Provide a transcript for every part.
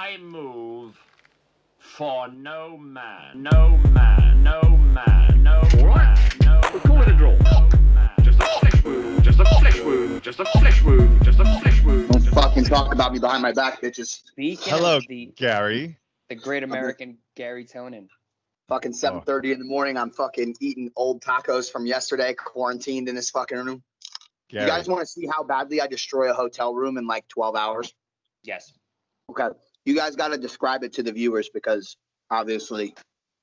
I move for no man, no man, no man, no man, no man. We'll call it a draw. Just a flesh wound, just a flesh wound, just a flesh wound, just a flesh wound. Don't fucking talk about me behind my back, bitches. Hello, Gary. The great American Garry Tonon. Fucking 7:30 in the morning. I'm fucking eating old tacos from yesterday, quarantined in this fucking room. Gary. You guys want to see how badly I destroy a hotel room in like 12 hours? Yes. Okay. You guys got to describe it to the viewers because obviously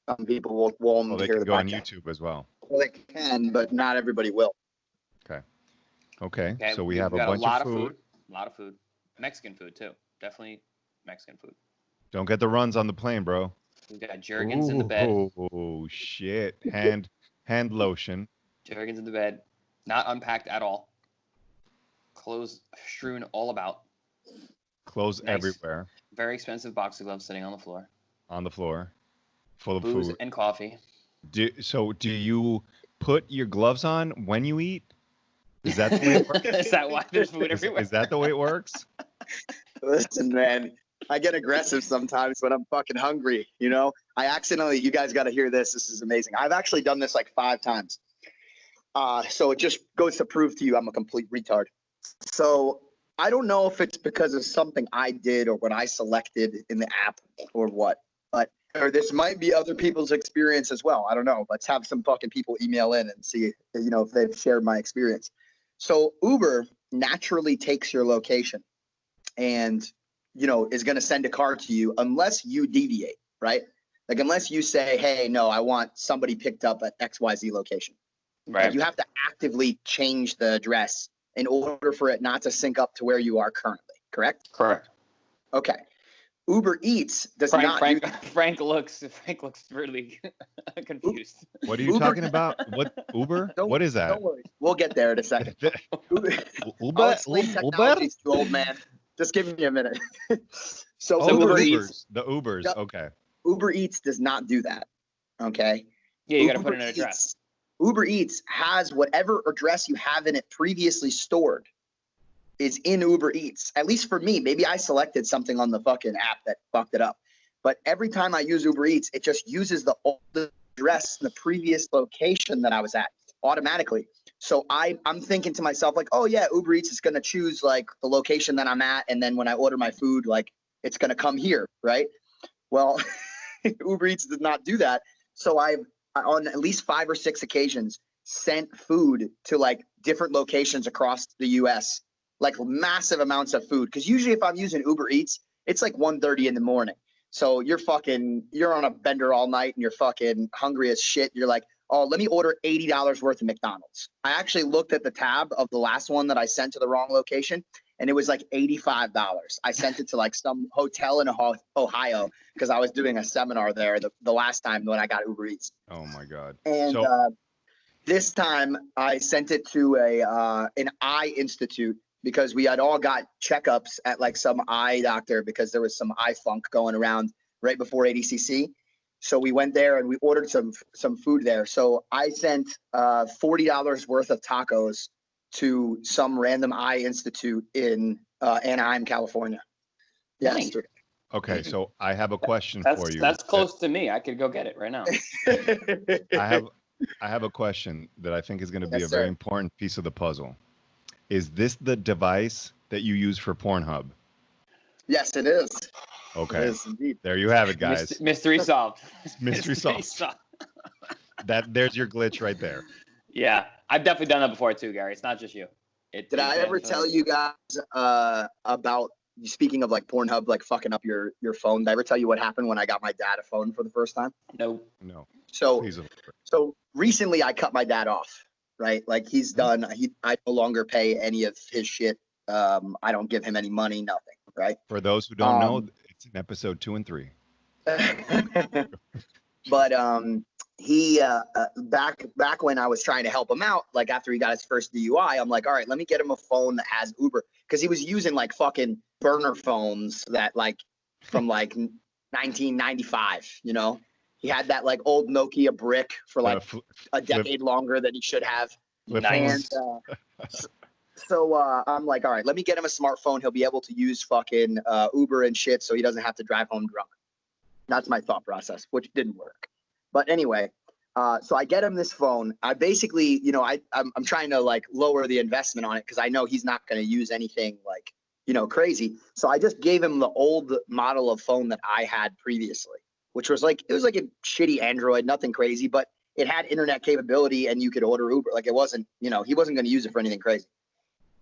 some people will Well, they hear can the go on podcast. YouTube as well. Well, they can, but not everybody will. Okay. So we have a bunch lot of food. A lot of food. Mexican food too. Definitely Mexican food. Don't get the runs on the plane, bro. We've got Jergens in the bed. Oh shit! Hand lotion. Jergens in the bed. Not unpacked at all. Clothes strewn all about. Clothes Nice. everywhere. Very expensive boxing gloves sitting on the floor. On the floor. Full of Booze food. and coffee. Do you put your gloves on when you eat? Is that the way it works? Is that why there's food everywhere? Is that the way it works? Listen, man, I get aggressive sometimes when I'm fucking hungry, you know? I accidentally, you guys got to hear this. This is amazing. I've actually done this like 5 times. So it just goes to prove to you I'm a complete retard. So I don't know if it's because of something I did or what I selected in the app or what, or this might be other people's experience as well. I don't know. Let's have some fucking people email in and see, you know, if they've shared my experience. So Uber naturally takes your location and, you know, is going to send a car to you unless you deviate, right? Like unless you say, hey, no, I want somebody picked up at XYZ location. Right. You have to actively change the address in order for it not to sync up to where you are currently, correct? Correct. Okay. Uber Eats does not Frank looks really confused. What are you talking about? What Uber? What is that? Don't worry. We'll get there in a second. I'll Uber? explain technology to you, old man. Just give me a minute. So Oh, Uber the Eats, Ubers. The Ubers. Yep. Okay. Uber Eats does not do that. Okay. Yeah, you got to Uber put in an address. Eats- Uber Eats has whatever address you have in it previously stored is in Uber Eats. At least for me, maybe I selected something on the fucking app that fucked it up. But every time I use Uber Eats, it just uses the old address in the previous location that I was at automatically. So I'm thinking to myself like, oh yeah, Uber Eats is going to choose like the location that I'm at. And then when I order my food, like it's going to come here, right? Well, Uber Eats did not do that. So I've on at least 5 or 6 occasions sent food to like different locations across the US, like massive amounts of food. Cause usually if I'm using Uber Eats, it's like 1:30 in the morning. So you're on a bender all night and you're fucking hungry as shit. You're like, oh, let me order $80 worth of McDonald's. I actually looked at the tab of the last one that I sent to the wrong location and it was like $85. I sent it to like some hotel in Ohio because I was doing a seminar there the last time when I got Uber Eats. Oh my God. And this time I sent it to an eye institute because we had all got checkups at like some eye doctor because there was some eye funk going around right before ADCC. So we went there and we ordered some food there. So I sent $40 worth of tacos to some random eye institute in Anaheim, California. Yes. Nice. Okay, so I have a question for you. That's close to me. I could go get it right now. I have a question that I think is going to be Yes, a very sir. important piece of the puzzle. Is this the device that you use for Pornhub? Yes, it is. Okay. It is indeed. There you have it, guys. Mystery solved. Mystery solved. There's your glitch right there. Yeah, I've definitely done that before too, Gary. It's not just you. Did I ever tell you guys about, speaking of like Pornhub, like fucking up your phone? Did I ever tell you what happened when I got my dad a phone for the first time? No. No. So, Please elaborate. so recently I cut my dad off, right? Like he's done, I no longer pay any of his shit. I don't give him any money, nothing, right? For those who don't know, it's in episode 2 and 3. But he back when I was trying to help him out, like after he got his first DUI, I'm like, all right, let me get him a phone that has Uber, because he was using like fucking burner phones that like from like 1995, you know. He had that like old Nokia brick for like a decade longer than he should have. Flip And phones. So I'm like, all right, let me get him a smartphone. He'll be able to use fucking Uber and shit, so he doesn't have to drive home drunk. That's my thought process, which didn't work. But anyway, so I get him this phone. I basically, you know, I'm trying to like lower the investment on it because I know he's not going to use anything like, you know, crazy. So I just gave him the old model of phone that I had previously, which was like, it was like a shitty Android, nothing crazy, but it had internet capability and you could order Uber. Like it wasn't, you know, he wasn't going to use it for anything crazy.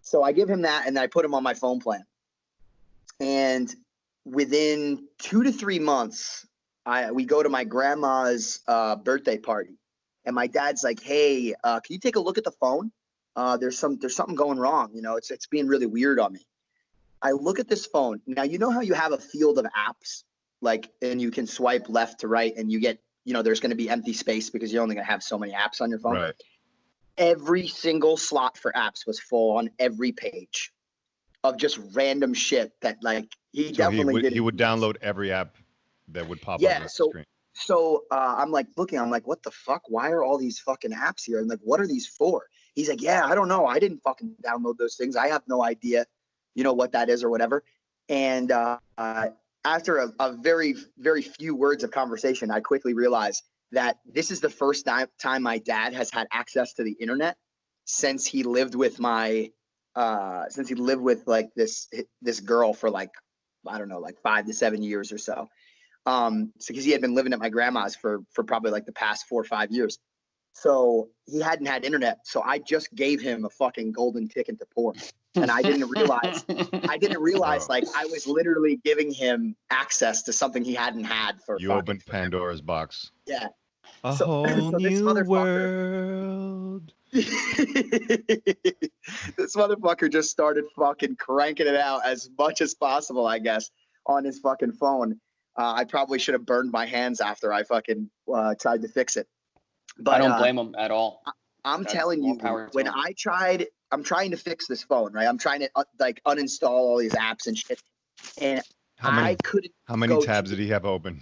So I give him that and then I put him on my phone plan. And within 2 to 3 months, we go to my grandma's birthday party. And my dad's like, hey, can you take a look at the phone? There's something going wrong. You know, it's being really weird on me. I look at this phone. Now, you know how you have a field of apps, like, and you can swipe left to right and you get, you know, there's going to be empty space because you're only going to have so many apps on your phone. Right. Every single slot for apps was full on every page of just random shit that like he would download every app that would pop up on the screen. So I'm like looking, I'm like, what the fuck? Why are all these fucking apps here? And like, what are these for? He's like, yeah, I don't know. I didn't fucking download those things. I have no idea, you know, what that is or whatever. And after a very, very few words of conversation, I quickly realized that this is the first time my dad has had access to the internet since he lived with like this girl for like, I don't know, like 5 to 7 years or so. So because he had been living at my grandma's for probably like the past 4 or 5 years. So he hadn't had internet. So I just gave him a fucking golden ticket to porn. And I didn't realize like I was literally giving him access to something he hadn't had for. You opened Pandora's box. Yeah. A whole new world. This motherfucker just started fucking cranking it out as much as possible, I guess, on his fucking phone. I probably should have burned my hands after I fucking tried to fix it. But I don't blame him at all. I'm telling you, when I'm trying to fix this phone, right? I'm trying to like uninstall all these apps and shit. And how many tabs did he have open?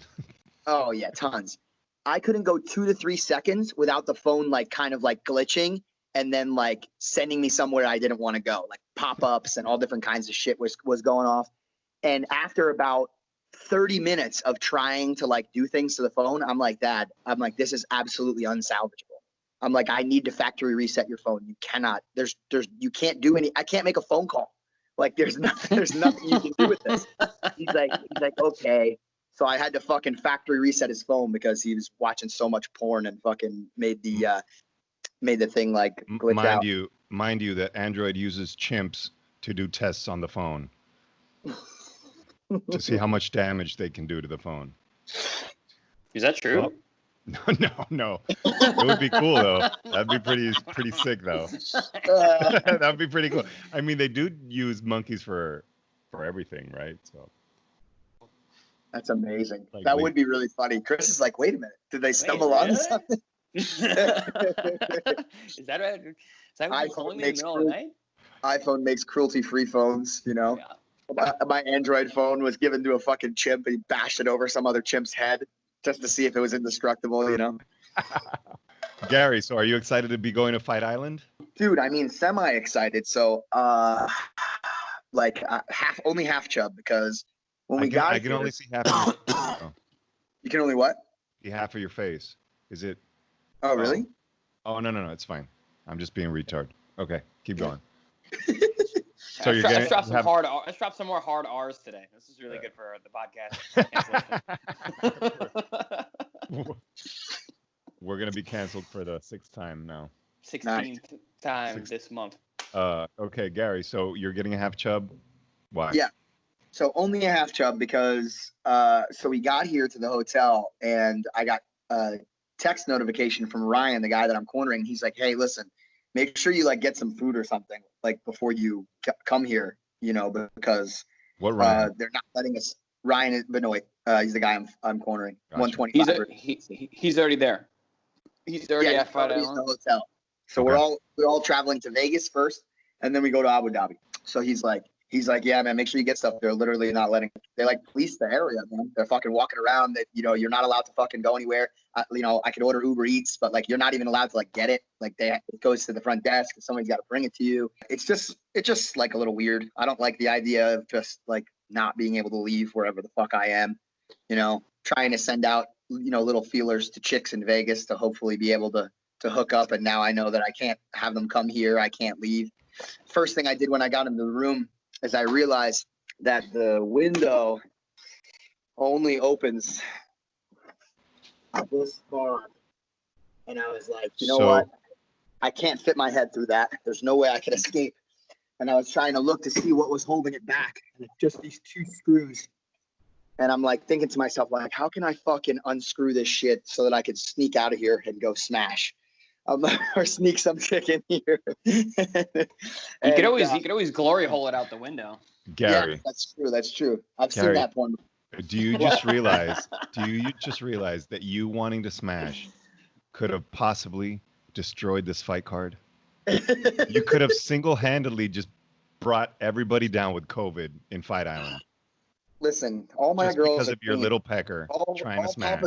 Oh yeah, tons. I couldn't go 2 to 3 seconds without the phone like kind of like glitching and then like sending me somewhere I didn't want to go. Like pop-ups and all different kinds of shit was going off. And after about 30 minutes of trying to like do things to the phone, I'm like, Dad, this is absolutely unsalvageable. I'm like, I need to factory reset your phone. You cannot, you can't do I can't make a phone call. Like there's nothing you can do with this. He's like, okay. So I had to fucking factory reset his phone because he was watching so much porn and fucking made the thing like glitch out. Mind you that Android uses chimps to do tests on the phone. To see how much damage they can do to the phone. Is that true? Well, no. It would be cool though. That'd be pretty sick though. That'd be pretty cool. I mean, they do use monkeys for everything, right? So that's amazing. Like that would be really funny. Chris is like, wait a minute, did they stumble on something? Is that what you're calling me in the middle of the night? iPhone makes cruelty-free phones, you know. Yeah. My Android phone was given to a fucking chimp and he bashed it over some other chimp's head just to see if it was indestructible, you know. Gary, so are you excited to be going to Fight Island? Dude, I mean, semi-excited. So, only half chub because when I can only see half of your face. You can only what? See half of your face. Is it? Oh, really? Oh, no, it's fine. I'm just being retard. Okay, keep going. So let's drop some more hard R's today. This is really good for the podcast. We're gonna be canceled for the 6th time now. 16th time this month. Okay, Gary. So you're getting a half chub. Why? Yeah. So only a half chub because so we got here to the hotel and I got a text notification from Ryan, the guy that I'm cornering. He's like, hey, listen, make sure you like get some food or something like before you come here, you know, because they're not letting us. Ryan Benoit, he's the guy I'm cornering. Gotcha. 125. He's already there. He's already at Fight Island. The hotel. So we're all traveling to Vegas first, and then we go to Abu Dhabi. So he's like, He's like, yeah, man, make sure you get stuff. They're literally not letting, they like police the area, man. They're fucking walking around that, you know, you're not allowed to fucking go anywhere. You know, I could order Uber Eats, but like, you're not even allowed to like get it. Like it goes to the front desk and somebody's got to bring it to you. It's just like a little weird. I don't like the idea of just like not being able to leave wherever the fuck I am, you know, trying to send out, you know, little feelers to chicks in Vegas to hopefully be able to hook up. And now I know that I can't have them come here. I can't leave. First thing I did when I got into the room is I realized that the window only opens this far. And I was like, you know what? I can't fit my head through that. There's no way I could escape. And I was trying to look to see what was holding it back. And it's just these 2 screws. And I'm like thinking to myself, like, how can I fucking unscrew this shit so that I could sneak out of here and go smash? Or sneak some chick in here. You could always glory hole it out the window. Gary. Yeah, that's true. I've Gary, seen that porn. Do you just realize that you wanting to smash could have possibly destroyed this fight card? You could have single-handedly just brought everybody down with COVID in Fight Island. Listen, all my just girls because of your little pecker trying to smash.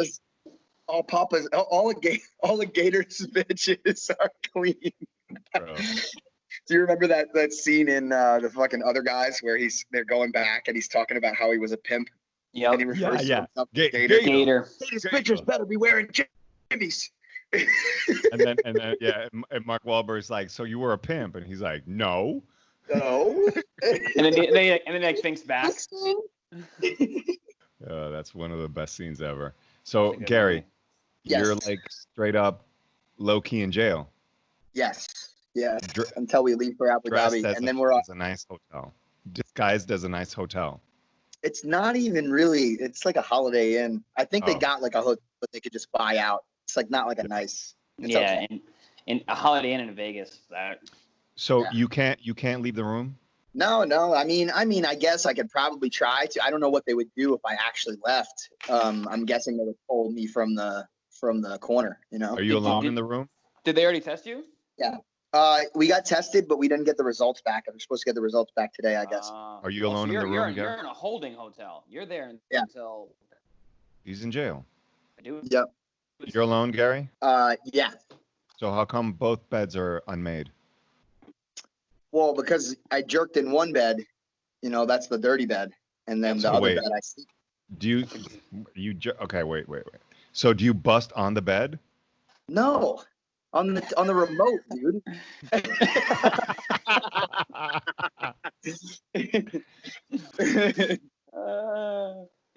All the Gators bitches are clean. Bro. Do you remember that scene in the fucking Other Guys where they're going back and he's talking about how he was a pimp? Yeah. And he refers to himself as Gator. These bitches better be wearing jimmies. and then Mark Wahlberg's like, so you were a pimp, and he's like, no. No. and then they like thinks back. That's one of the best scenes ever. So Gary, yes. You're like straight up low key in jail. Yes. Yeah. Until we leave for Abu Dhabi, and then we're off. A nice hotel. Disguised as a nice hotel. It's not even really. It's like a Holiday Inn. I think they got like a hotel that they could just buy out. It's like not like a nice. Yeah, okay. and a Holiday Inn in Vegas. So you can't leave the room? No. I mean, I guess I could probably try to. I don't know what they would do if I actually left. I'm guessing they would pull me from the corner. You know. Are you alone in the room? Did they already test you? Yeah. We got tested, but we didn't get the results back. I'm supposed to get the results back today, I guess. Are you alone in the room? You're in a holding hotel. You're there until. He's in jail. Yep. You're alone, Gary? Yeah. So how come both beds are unmade? Well, because I jerked in one bed, you know, that's the dirty bed, and then the other bed I sleep. Do you okay, wait. So do you bust on the bed? No. On the remote, dude.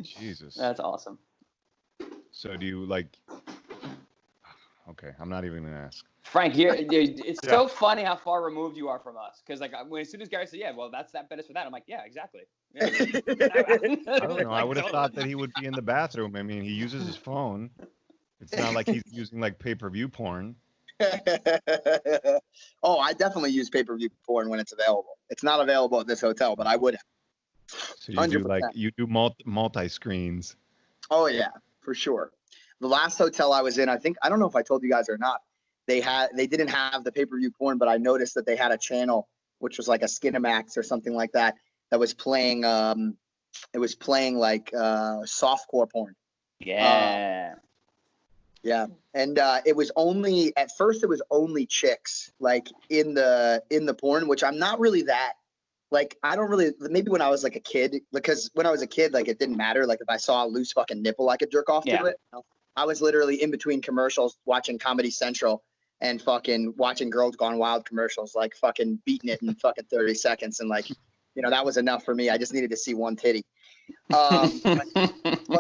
Jesus. That's awesome. So do you like? Okay, I'm not even gonna ask. Frank, it's so funny how far removed you are from us. Because like as soon as Gary said, that bed is for that. I'm like, yeah, exactly. Yeah. I don't know. I would have thought that he would be in the bathroom. I mean, he uses his phone. It's not like he's using like pay-per-view porn. Oh, I definitely use pay-per-view porn when it's available. It's not available at this hotel, but I would have. So you do multi screens. Oh yeah, for sure. The last hotel I was in, I don't know if I told you guys or not. They didn't have the pay-per-view porn, but I noticed that they had a channel which was like a Skinamax or something like that was playing. It was playing like softcore porn. Yeah. Yeah, and it was only at first it was only chicks like in the porn, which I'm not really that like I don't really maybe when I was like a kid, because when I was a kid like it didn't matter, like if I saw a loose fucking nipple I could jerk off to it. You know? I was literally in between commercials watching Comedy Central and fucking watching Girls Gone Wild commercials, like fucking beating it in fucking 30 seconds, and like that was enough for me. I just needed to see one titty. But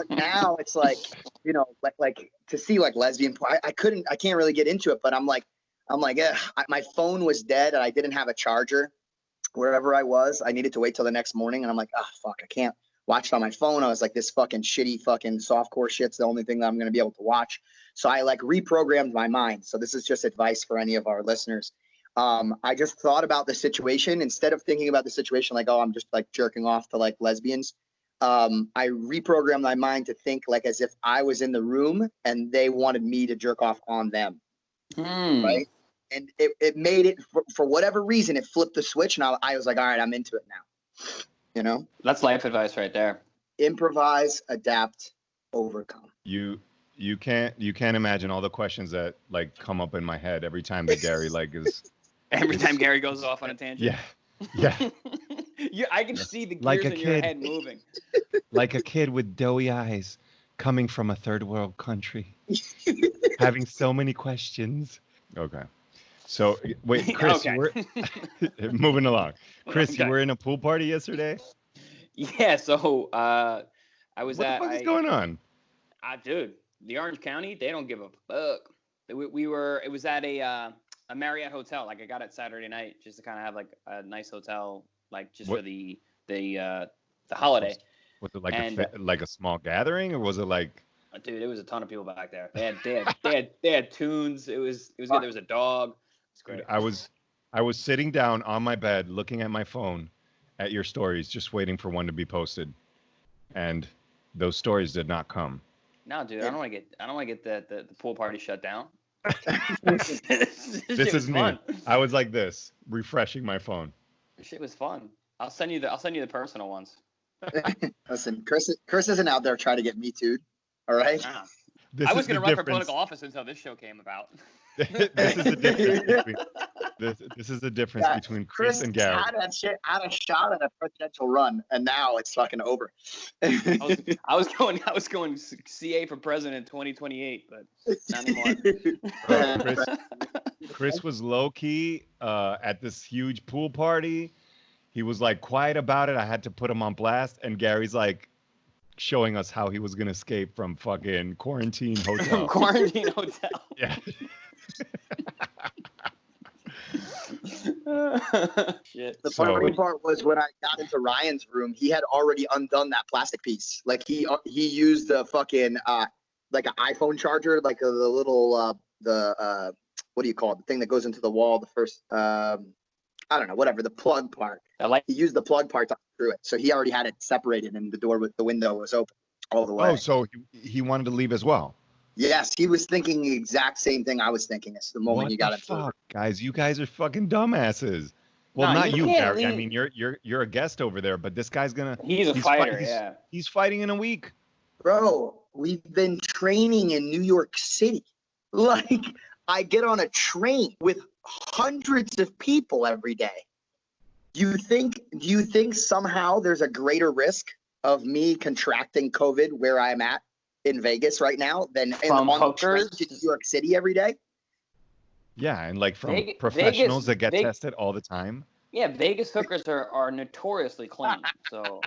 now it's like like to see like lesbian porn, I can't really get into it, but I'm like my phone was dead and I didn't have a charger wherever I was. I needed to wait till the next morning, and I'm like, fuck, I can't watch it on my phone. I was like, this fucking shitty fucking softcore shit's the only thing that I'm gonna be able to watch. So I like reprogrammed my mind. So this is just advice for any of our listeners. I just thought about the situation instead of thinking about the situation like, I'm just like jerking off to like lesbians. I reprogrammed my mind to think like as if I was in the room and they wanted me to jerk off on them. Right. And it made it for whatever reason, it flipped the switch, and I was like, all right, I'm into it now. You know, That's life advice right there. improvise, adapt, overcome. You can't imagine all the questions that like come up in my head every time that Gary like is. Every time Gary goes off on a tangent. Yeah. I can see the gears Like a in your kid. head moving. Like a kid with doughy eyes, coming from a third world country, having so many questions. Okay. So wait, Chris, Okay. you were moving along. Chris, Okay. you were in a pool party yesterday. Yeah. So I was What at. the fuck is going on? Dude, the Orange County, they don't give a fuck. We were. It was at a Marriott hotel. Like I got it Saturday night just to kind of have like a nice hotel, like just What? for the holiday. Was it like And, like a small gathering, or was it like? Dude, it was a ton of people back there. They had tunes. It was good. There was a dog. It's great. I was sitting down on my bed looking at my phone at your stories, just waiting for one to be posted, and those stories did not come. No, dude, I don't want to get the pool party shut down. This shit is was me. fun. I was like this, refreshing my phone. This shit was fun. I'll send you the personal ones. Listen, Chris isn't out there trying to get me too'd. All right. Nah. This I was is the gonna run for difference. political office until this show came about. This is the difference between this is the difference Yeah, between Chris and Chris Gary. had a shot at a presidential run, and now it's fucking over. I was going CA for president 2028, but not anymore. Chris was low key at this huge pool party. He was like quiet about it. I had to put him on blast, and Gary's like showing us how he was gonna escape from fucking quarantine hotel. Quarantine hotel. Yeah. Shit. The So- funny part was when I got into Ryan's room, he had already undone that plastic piece. Like he used the fucking like an iPhone charger, like the little what do you call it? The thing that goes into the wall. The first I don't know, whatever, the plug part. He used the plug part to unscrew it, so he already had it separated, and the window was open all the way. Oh, so he wanted to leave as well. Yes, he was thinking the exact same thing I was thinking as the moment What you got the into it. fuck, guys? You guys are fucking dumbasses. Well, No, not you you, can't Gary. I leave. mean, you're a guest over there, but this guy's gonna. He's a fighter, yeah. He's fighting in a week. Bro, we've been training in New York City. Like, I get on a train with hundreds of people every day. Do you think somehow there's a greater risk of me contracting COVID where I'm at in Vegas right now than From on the train hookers? to New York City every day? Yeah, and like from Vegas- professionals that get Vegas- tested all the time. Yeah, Vegas hookers are notoriously clean, so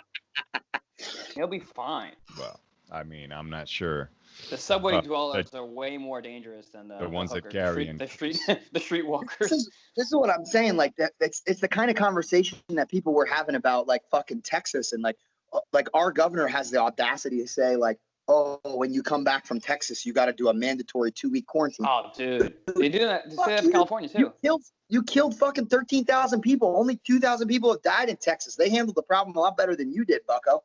he'll be fine. Well, I mean, I'm not sure. The subway Well, dwellers are way more dangerous than the ones that hookers, Gary the and- street the streetwalkers. This is what I'm saying. Like it's the kind of conversation that people were having about like fucking Texas, and like our governor has the audacity to say like, oh, when you come back from Texas, you got to do a mandatory 2-week quarantine. Oh, dude, they do that. They say that in you. California too. You killed fucking 13,000 people. Only 2,000 people have died in Texas. They handled the problem a lot better than you did, bucko.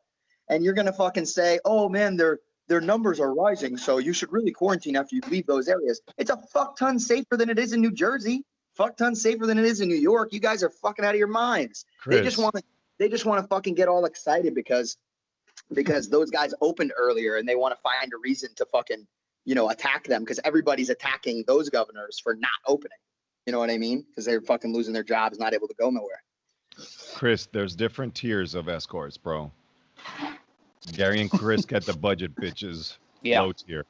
And you're gonna fucking say, oh man, their numbers are rising, so you should really quarantine after you leave those areas. It's a fuck ton safer than it is in New Jersey. Fuck ton safer than it is in New York. You guys are fucking out of your minds. Chris, They just want to fucking get all excited because those guys opened earlier and they want to find a reason to fucking, attack them because everybody's attacking those governors for not opening. You know what I mean? Because they're fucking losing their jobs, not able to go nowhere. Chris, there's different tiers of escorts, bro. Gary and Chris get the budget bitches. Yeah. Low tier.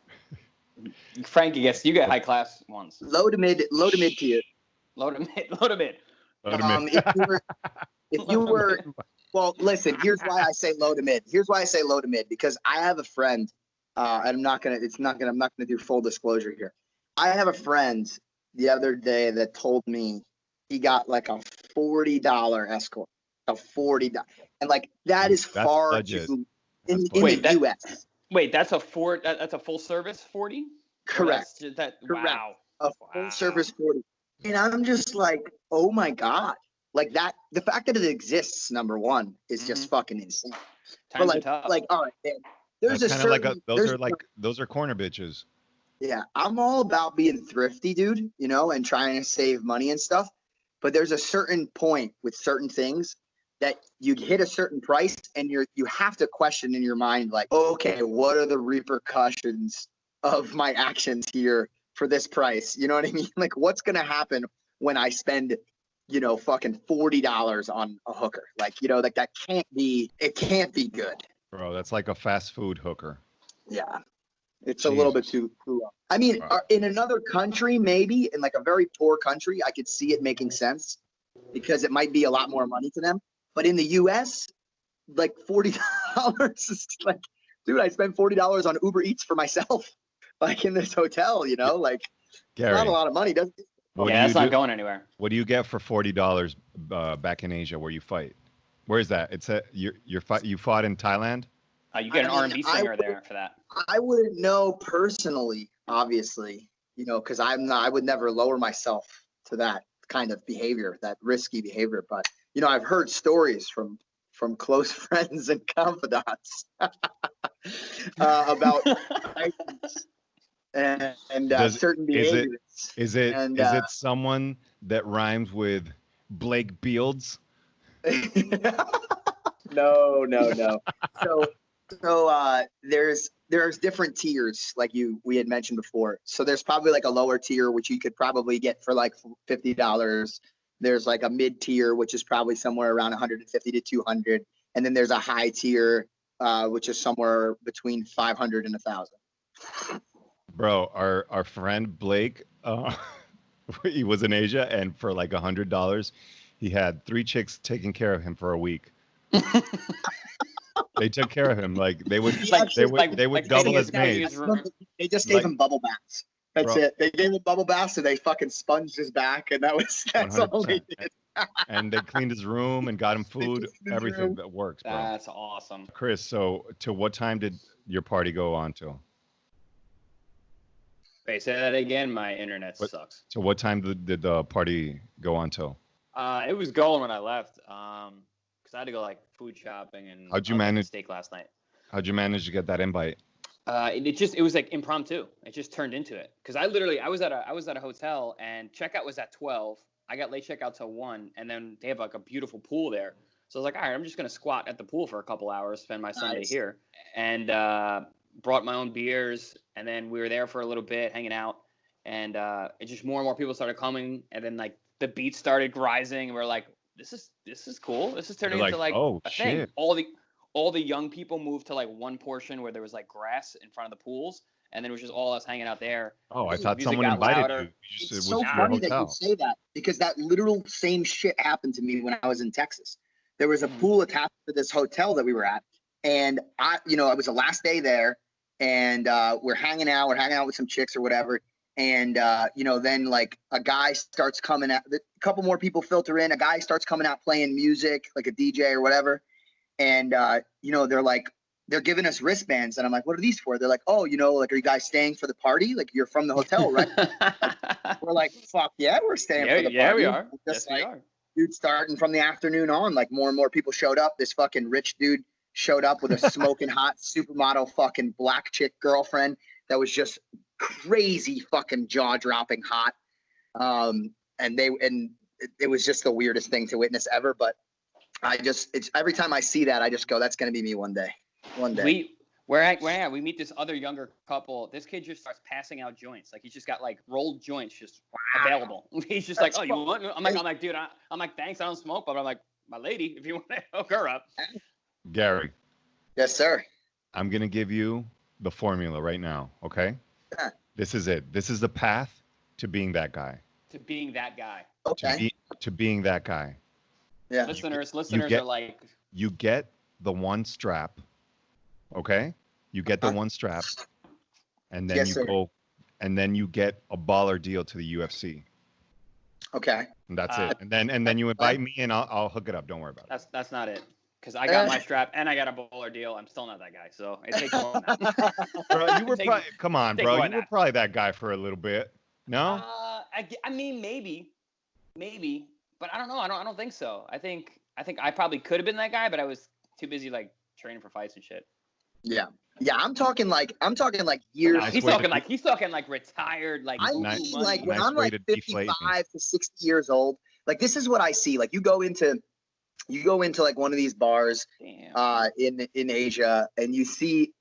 Frankie you get high class ones. Low to mid tier. Low to mid. Low to mid. If you were, well, listen. Here's why I say low to mid. Because I have a friend, and I'm not gonna do full disclosure here. I have a friend the other day that told me he got like a $40 escort, and like that is That's far budget. too in Wait, the U.S. Wait, that's a full service 40? Correct. Correct. Wow. A full Wow. service 40. And I'm just like, oh my God. Like that, the fact that it exists, number one, is just fucking insane. Times But are tough. all right, man, there's That's a kind of certain, those are corner bitches. yeah, I'm all about being thrifty, dude, and trying to save money and stuff. But there's a certain point with certain things that you hit a certain price and you have to question in your mind, like, okay, what are the repercussions of my actions here for this price? You know what I mean? Like, what's going to happen when I spend, fucking $40 on a hooker? Like, like that can't be good. Bro, that's like a fast food hooker. Yeah. It's a little bit too low. I mean, in another country, maybe in like a very poor country, I could see it making sense because it might be a lot more money to them. But in the US, like $40 is like, dude, I spent $40 on Uber Eats for myself, like in this hotel, like Garry, it's not a lot of money, does it? Yeah, that's not going anywhere. What do you get for $40 back in Asia where you fight? Where is that? It's you fought in Thailand? You get an R&B singer there for that. I wouldn't know personally, obviously, because I would never lower myself to that kind of behavior, that risky behavior. But I've heard stories from close friends and confidants about and certain behaviors. Is it someone that rhymes with Blake Bealds? No. So there's different tiers, like we had mentioned before. So there's probably like a lower tier, which you could probably get for like $50. There's like a mid tier, which is probably somewhere around 150 to 200, and then there's a high tier, which is somewhere between 500 and 1,000. Bro, our friend Blake, he was in Asia, and for like $100, he had 3 chicks taking care of him for a week. They took care of him. Like they would double his maids. They just gave him bubble baths. That's it. They gave him bubble baths and they fucking sponged his back, and that's 100%. All they did. And they cleaned his room and got him food, everything that works, bro. That's awesome. Chris, so to what time did your party go on till? Wait, say that again. My internet sucks. So what time did the party go on till? It was going when I left. Because I had to go like food shopping and how'd you manage steak last night. How'd you manage to get that invite? It was like impromptu. It just turned into it. Because I was at a hotel and checkout was at 12. I got late checkout till 1, and then they have like a beautiful pool there. So I was like, all right, I'm just gonna squat at the pool for a couple hours, spend my Sunday here, and brought my own beers, and then we were there for a little bit, hanging out, and it just more and more people started coming, and then like the beats started rising, and we're like, this is cool. This is turning into like a thing. All the young people moved to like one portion where there was like grass in front of the pools, and then it was just all us hanging out there. Oh, I thought someone invited you. It's so funny that you say that, because that literal same shit happened to me when I was in Texas. There was a pool attached to this hotel that we were at, and it was the last day there, and we're hanging out with some chicks or whatever, and then like a guy starts coming out, a couple more people filter in, a guy starts coming out playing music, like a DJ or whatever, and they're giving us wristbands, and I'm like, what are these for? They're like, oh, like, are you guys staying for the party? Like, you're from the hotel, right? We're like, fuck yeah, we're staying for the party. Yeah, we are. Just yes, we are. Dude, starting from the afternoon on, like more and more people showed up. This fucking rich dude showed up with a smoking hot supermodel fucking black chick girlfriend that was just crazy fucking jaw-dropping hot. And it was just the weirdest thing to witness ever. But it's every time I see that, I just go, that's gonna be me one day. We meet this other younger couple. This kid just starts passing out joints. Like, he's just got like rolled joints just available. He's just like, oh, you want? I'm like, dude, I'm like, thanks, I don't smoke, but I'm like, my lady, if you want to hook her up. Garry. Yes, sir. I'm gonna give you the formula right now. Okay. Yeah. This is it. This is the path to being that guy. To being that guy. Okay. To being that guy. Yeah. Listeners are like. You get the one strap. Okay, you get the one strap, and then and then you get a baller deal to the UFC. Okay. And that's it. And then you invite me, and I'll hook it up. Don't worry about it. That's not it, because I got my strap and I got a baller deal. I'm still not that guy, so it takes more than that. Bro, you were come on, bro. You were probably that guy for a little bit. No. I mean, maybe, but I don't know. I don't think so. I think I probably could have been that guy, but I was too busy like training for fights and shit. Yeah. I'm talking like years. He's talking like retired, like. I mean, like when I'm like 55 to 60 years old, like this is what I see. Like you go into you go into like one of these bars Damn. in Asia, and you see,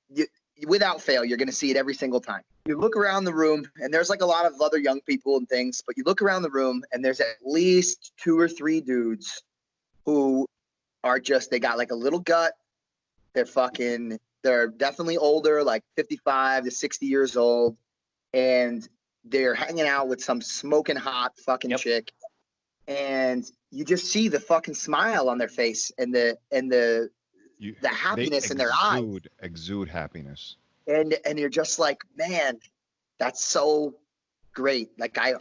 without fail, you're going to see it every single time. You look around the room, and there's like a lot of other young people and things, but you look around the room, and there's at least 2 or 3 dudes who are just, they got like a little gut. They're definitely older, like 55 to 60 years old, and they're hanging out with some smoking hot fucking chick. And you just see the fucking smile on their face and the happiness in their eyes. Exude happiness. And you're just like, man, that's so great. Like I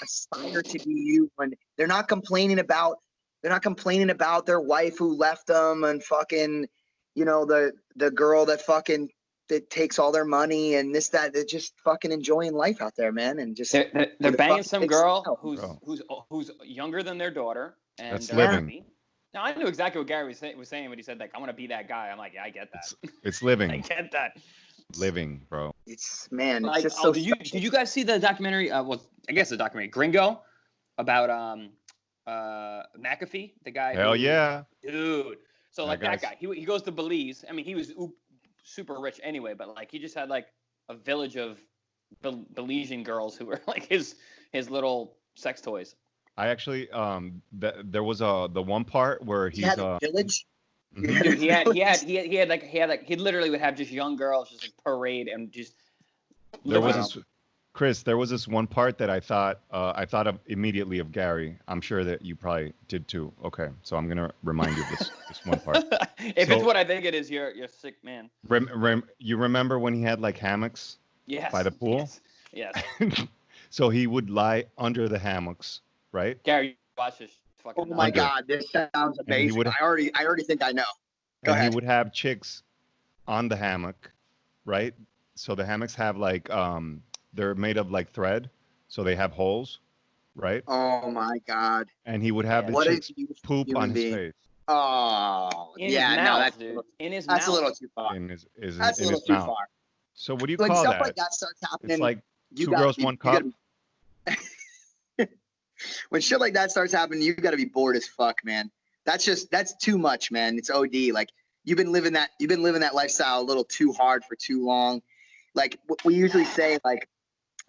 aspire to be you. When they're not complaining about their wife who left them, and fucking, you know, the girl that takes all their money and this, that. They're just fucking enjoying life out there, man. And just they're banging some girl who's younger than their daughter. And that's living. Now, I knew exactly what Gary was saying when he said, like, I want to be that guy. I'm like, yeah, I get that. It's living. I get that. Living, bro. It's, man, like, it's just so did you guys see the documentary? Well, I guess the documentary Gringo about McAfee, the guy. Hell yeah, dude. So like that guy, he goes to Belize. I mean, he was super rich anyway, but like he just had like a village of Belizean girls who were like his little sex toys. I actually there was the one part where he had a village. Dude, he literally would have just young girls just like parade and just. There was this one part that I thought of immediately of Gary. I'm sure that you probably did too. Okay, so I'm gonna remind you of this one part. If it's what I think it is, you're a sick man. You remember when he had like hammocks? Yes. By the pool? Yes. So he would lie under the hammocks, right? Gary, watch this. Oh my God, this sounds amazing. I already think I know. Go ahead. He would have chicks on the hammock, right? So the hammocks have like they're made of like thread, so they have holes, right? Oh my God. And he would have the chicks poop on his face. Oh, in his mouth. That's a little too far. That's a little too far. So what do you call that? Stuff like that starts happening. It's like two girls, one cup. When shit like that starts happening, you got to be bored as fuck, man. That's too much, man. It's OD. Like you've been living that lifestyle a little too hard for too long. Like we usually say, like,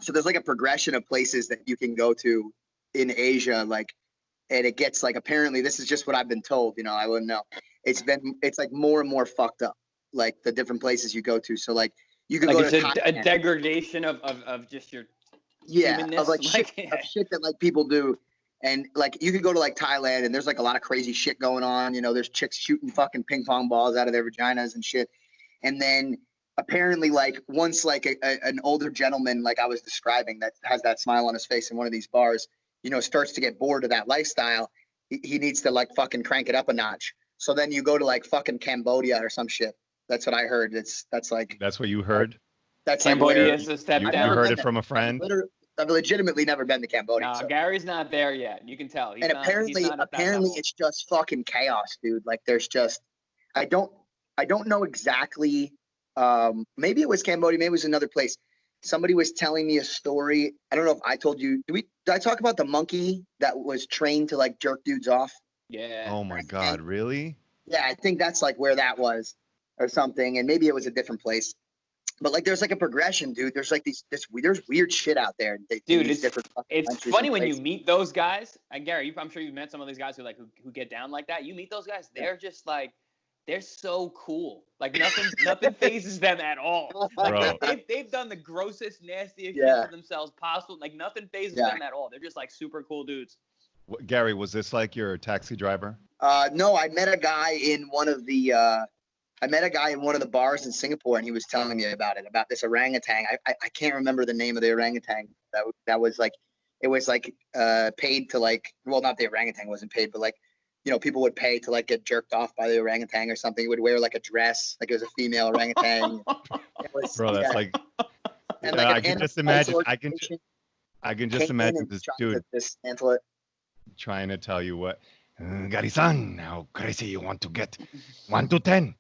so there's like a progression of places that you can go to in Asia, like, and it gets like, apparently this is just what I've been told, you know, I wouldn't know. It's like more and more fucked up, like the different places you go to. So like you could go to a degradation of just your of like shit that like people do. And like you could go to like Thailand and there's like a lot of crazy shit going on. You know, there's chicks shooting fucking ping pong balls out of their vaginas and shit. And then apparently like once like an older gentleman, like I was describing, that has that smile on his face in one of these bars, you know, starts to get bored of that lifestyle. He needs to like fucking crank it up a notch. So then you go to like fucking Cambodia or some shit. That's what I heard. That's what you heard? That's Cambodia like is a step down. You heard it from a friend? I've legitimately never been to Cambodia. No, so. Gary's not there yet. You can tell. Apparently it's just fucking chaos, dude. Like there's just, I don't know exactly. Maybe it was Cambodia. Maybe it was another place. Somebody was telling me a story. I don't know if I told you. Did I talk about the monkey that was trained to like jerk dudes off? Yeah. Oh my God, really? Yeah, I think that's like where that was or something. And maybe it was a different place. But like, there's like a progression, dude. There's like there's weird shit out there. Dude, it's funny when you meet those guys. And Gary, I'm sure you've met some of these guys who get down like that. You meet those guys, they're just like, they're so cool. Like nothing phases them at all. Like they've done the grossest, nastiest shit for themselves possible. Like nothing phases them at all. They're just like super cool dudes. Gary, was this like your taxi driver? No, I met a guy in one of the bars in Singapore, and he was telling me about this orangutan. I can't remember the name of the orangutan. That was like, it was like paid to like, well, not the orangutan wasn't paid, but like, you know, people would pay to like get jerked off by the orangutan or something. He would wear like a dress, like it was a female orangutan. Bro, that's like, and like I can just imagine. I can just imagine this dude trying to tell you what, Gary-san, how crazy you want to get 1 to 10.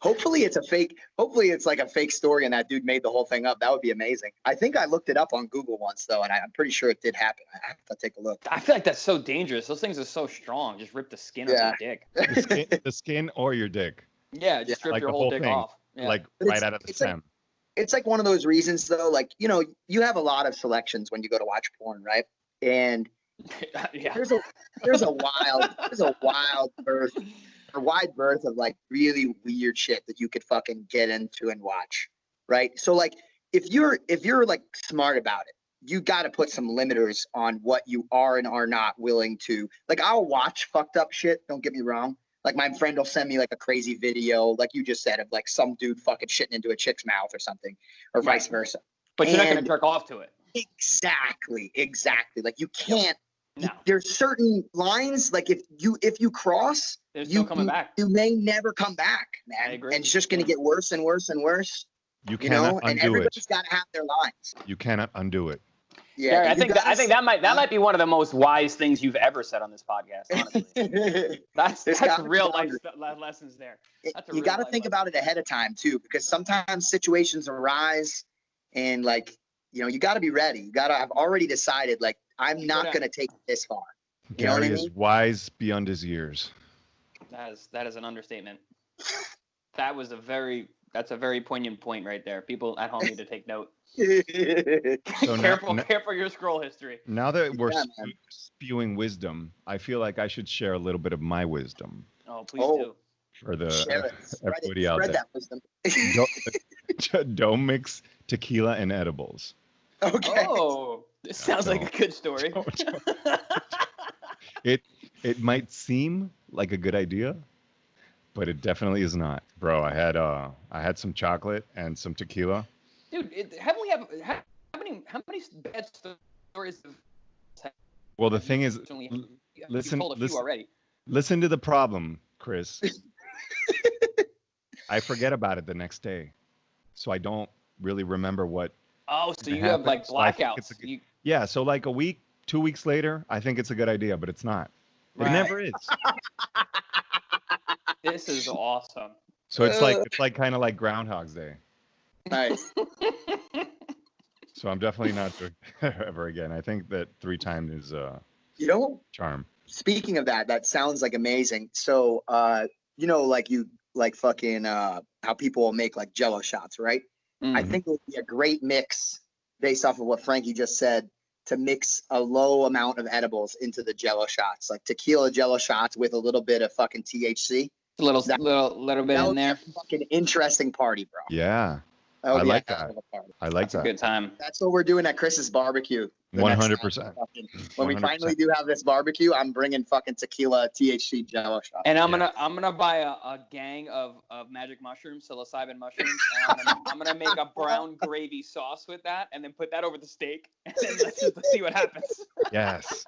Hopefully it's a fake. Hopefully it's like a fake story and that dude made the whole thing up. That would be amazing. I think I looked it up on Google once though, and I'm pretty sure it did happen. I have to take a look. I feel like that's so dangerous. Those things are so strong. Just rip the skin off your dick. The skin or your dick. Yeah, just rip like your the whole whole dick thing. off. Yeah. Like But right out of the stem. It's like one of those reasons though, like, you know, you have a lot of selections when you go to watch porn, right? And yeah. there's a wide berth of like really weird shit that you could fucking get into and watch, right? So like if you're like smart about it, you got to put some limiters on what you are and are not willing to. Like I'll watch fucked up shit, don't get me wrong. Like my friend will send me like a crazy video, like you just said, of like some dude fucking shitting into a chick's mouth or something, or vice versa. But you're not gonna jerk off to it. Exactly. Like you can't. No. There's certain lines, like if you cross, There's no coming back. You may never come back, man. I agree. And it's just gonna get worse and worse and worse. You cannot know, and undo everybody's it. got to have their lines. You cannot undo it. Yeah, Gary, I think that might be one of the most wise things you've ever said on this podcast. Honestly, that's real life lessons there. You got to think about it ahead of time too, because sometimes situations arise, and like you got to be ready. I've already decided, like I'm not gonna take it this far. You know what I Gary mean? is wise beyond his years. That is an understatement. That's a very poignant point right there. People at home need to take note. So careful your scroll history. Now that we're spewing wisdom, I feel like I should share a little bit of my wisdom. Oh, please do. For Everybody everybody out there. that wisdom. Don't mix tequila and edibles. Okay. Oh, this sounds like a good story. It might seem like a good idea, but it definitely is not, bro. I had some chocolate and some tequila. Dude, how many bad stories? Well, the thing is, listen to the problem, Chris. I forget about it the next day, so I don't really remember what. Oh, so you have like blackouts. Yeah, so like 2 weeks later, I think it's a good idea, but it's not. It never is. This is awesome. So it's like kind of like Groundhog's Day. Nice. So I'm definitely not doing it ever again. I think that 3 times is charm. Speaking of that sounds like amazing. So like fucking how people will make like Jello shots, right? Mm-hmm. I think it would be a great mix based off of what Frankie just said to mix a low amount of edibles into the Jello shots, like tequila Jello shots with a little bit of fucking THC. A little bit in there. Fucking interesting party, bro. Yeah. I like that. That's a good time. That's what we're doing at Chris's barbecue. 100%. When we finally do have this barbecue, I'm bringing fucking tequila THC Jello shots. And I'm gonna buy a gang of magic mushrooms, psilocybin mushrooms, and I'm gonna make a brown gravy sauce with that, and then put that over the steak, and then let's see what happens. Yes.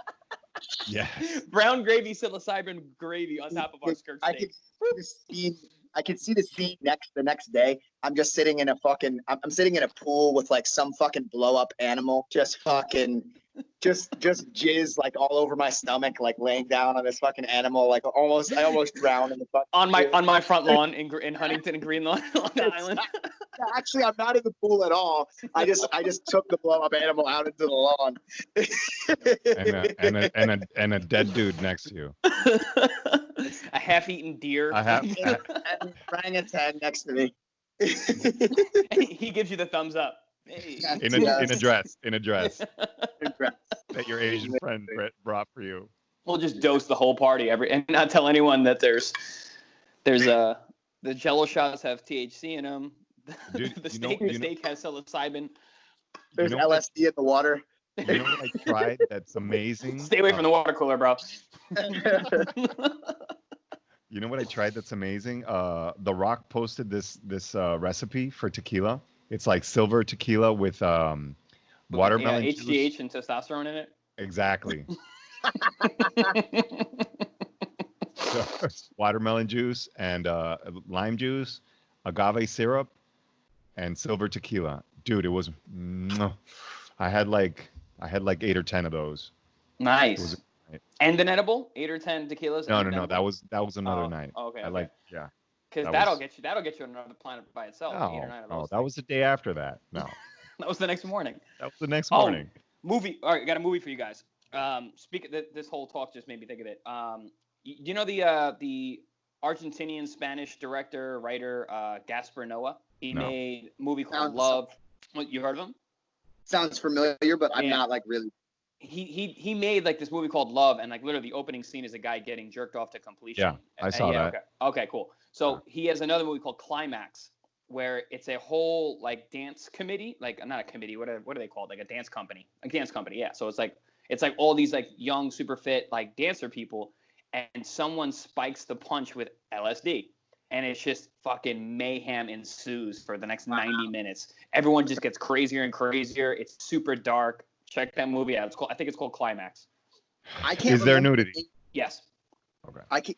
Brown gravy, psilocybin gravy on top of our skirt steak. I could see the scene the next day. I'm just sitting in I'm sitting in a pool with like some fucking blow up animal, just jizz like all over my stomach, like laying down on this fucking animal, like I almost drowned in the fucking on my front lawn in Huntington and Greenlawn on the island. Actually, I'm not in the pool at all. I just took the blow up animal out into the lawn. and a dead dude next to you. A half-eaten deer. And orangutan next to me. He gives you the thumbs up. Hey. In a dress that your Asian friend brought for you. We'll just dose the whole party and not tell anyone that there's the Jello shots have THC in them. Dude, the steak has psilocybin. There's LSD in the water. You know what I tried? That's amazing. Stay away from the water cooler, bro. You know what I tried? That's amazing. The Rock posted this recipe for tequila. It's like silver tequila with watermelon HGH juice. and testosterone in it. Exactly. So, watermelon juice and lime juice, agave syrup, and silver tequila. Dude, it was. I had like 8 or 10 of those. Nice. And an edible? 8 or 10 tequilas? No. That was another night. Okay. Yeah. Because That that'll get you on another planet by itself. 8 or 9 of No, those that was the day after that. No, that was the next morning. that was the next Oh, morning. Movie. All right, I got a movie for you guys. This whole talk just made me think of it. You know the Argentinian Spanish director writer Gaspar Noé? He No. made a movie called Sounds- Love. What, you heard of him? Sounds familiar, but I'm Yeah. not like really. He made like this movie called Love, and like literally the opening scene is a guy getting jerked off to completion. Yeah, I saw that. Okay, cool. So he has another movie called Climax, where it's a whole like dance committee, like not a committee, what are they called? Like a dance company, yeah. So it's like all these like young, super fit like dancer people, and someone spikes the punch with LSD. And it's just fucking mayhem ensues for the next 90 minutes. Everyone just gets crazier and crazier. It's super dark. Check that movie out. I think it's called Climax. I can't. Is there remember- nudity? Yes. Okay.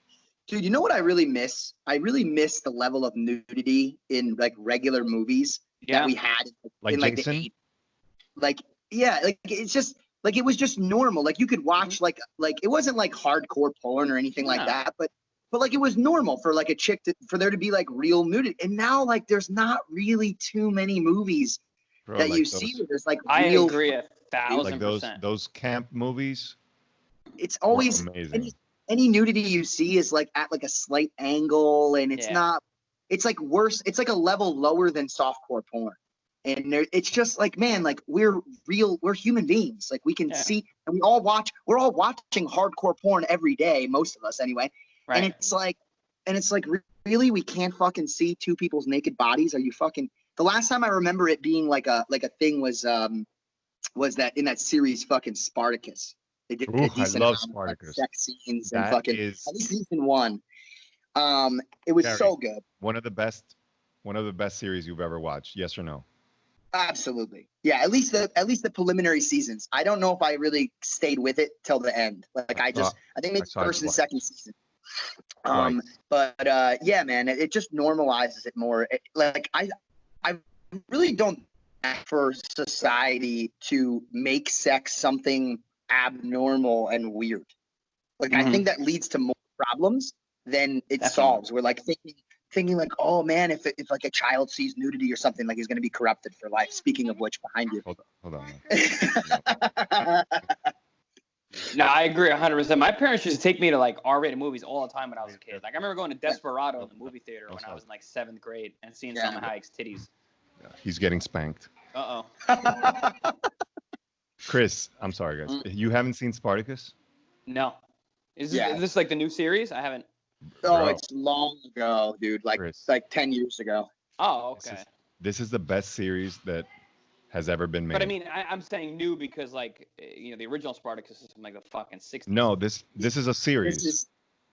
Dude, you know what I really miss? I really miss the level of nudity in like regular movies Yeah. that we had Like in like Jason? the 80s. Like, yeah, like it's just like it was just normal. Like you could watch like it wasn't like hardcore porn or anything like No. that, but like it was normal for like a chick for there to be like real nudity. And now like there's not really too many movies Bro, that like you those, see where there's like I real. agree like 1,000%. those camp movies. It's were always amazing. any nudity you see is like at like a slight angle, and it's Yeah. not. It's like worse. It's like a level lower than softcore porn, and it's just like, man, like we're human beings. Like we can Yeah. see, and we're all watching hardcore porn every day, most of us anyway. Right. And it's like really we can't fucking see two people's naked bodies. Are you fucking? The last time I remember it being like a thing was that in that series fucking Spartacus. They did Ooh, a I decent love amount of, like, Spartacus. sex scenes and That fucking is at least season 1. It was Garry. so good. one of the best series you've ever watched. Yes or no? Absolutely. Yeah, at least the preliminary seasons. I don't know if I really stayed with it till the end. Like I think maybe saw it first and twice. second season. Twice. But yeah, man, it just normalizes it more. Like I really don't for society to make sex something abnormal and weird. Like I think that leads to more problems than it Definitely. solves. We're like thinking like, oh man, if like a child sees nudity or something, like he's gonna be corrupted for life. Speaking of which, behind you. Hold on. No, I agree 100%. My parents used to take me to like R-rated movies all the time when I was a kid. Like I remember going to Desperado in the movie theater when I was in like 7th grade and seeing Yeah. Salma Hayek's titties. He's getting spanked. Uh-oh. Chris, I'm sorry, guys. You haven't seen Spartacus? No. Is Yeah. this like the new series? I haven't. Oh, Bro. it's long ago, dude. Like Chris. like 10 years ago. Oh, okay. This is the best series that has ever been made. But I mean, I'm saying new because like the original Spartacus is from like the fucking 60s. No, this is a series.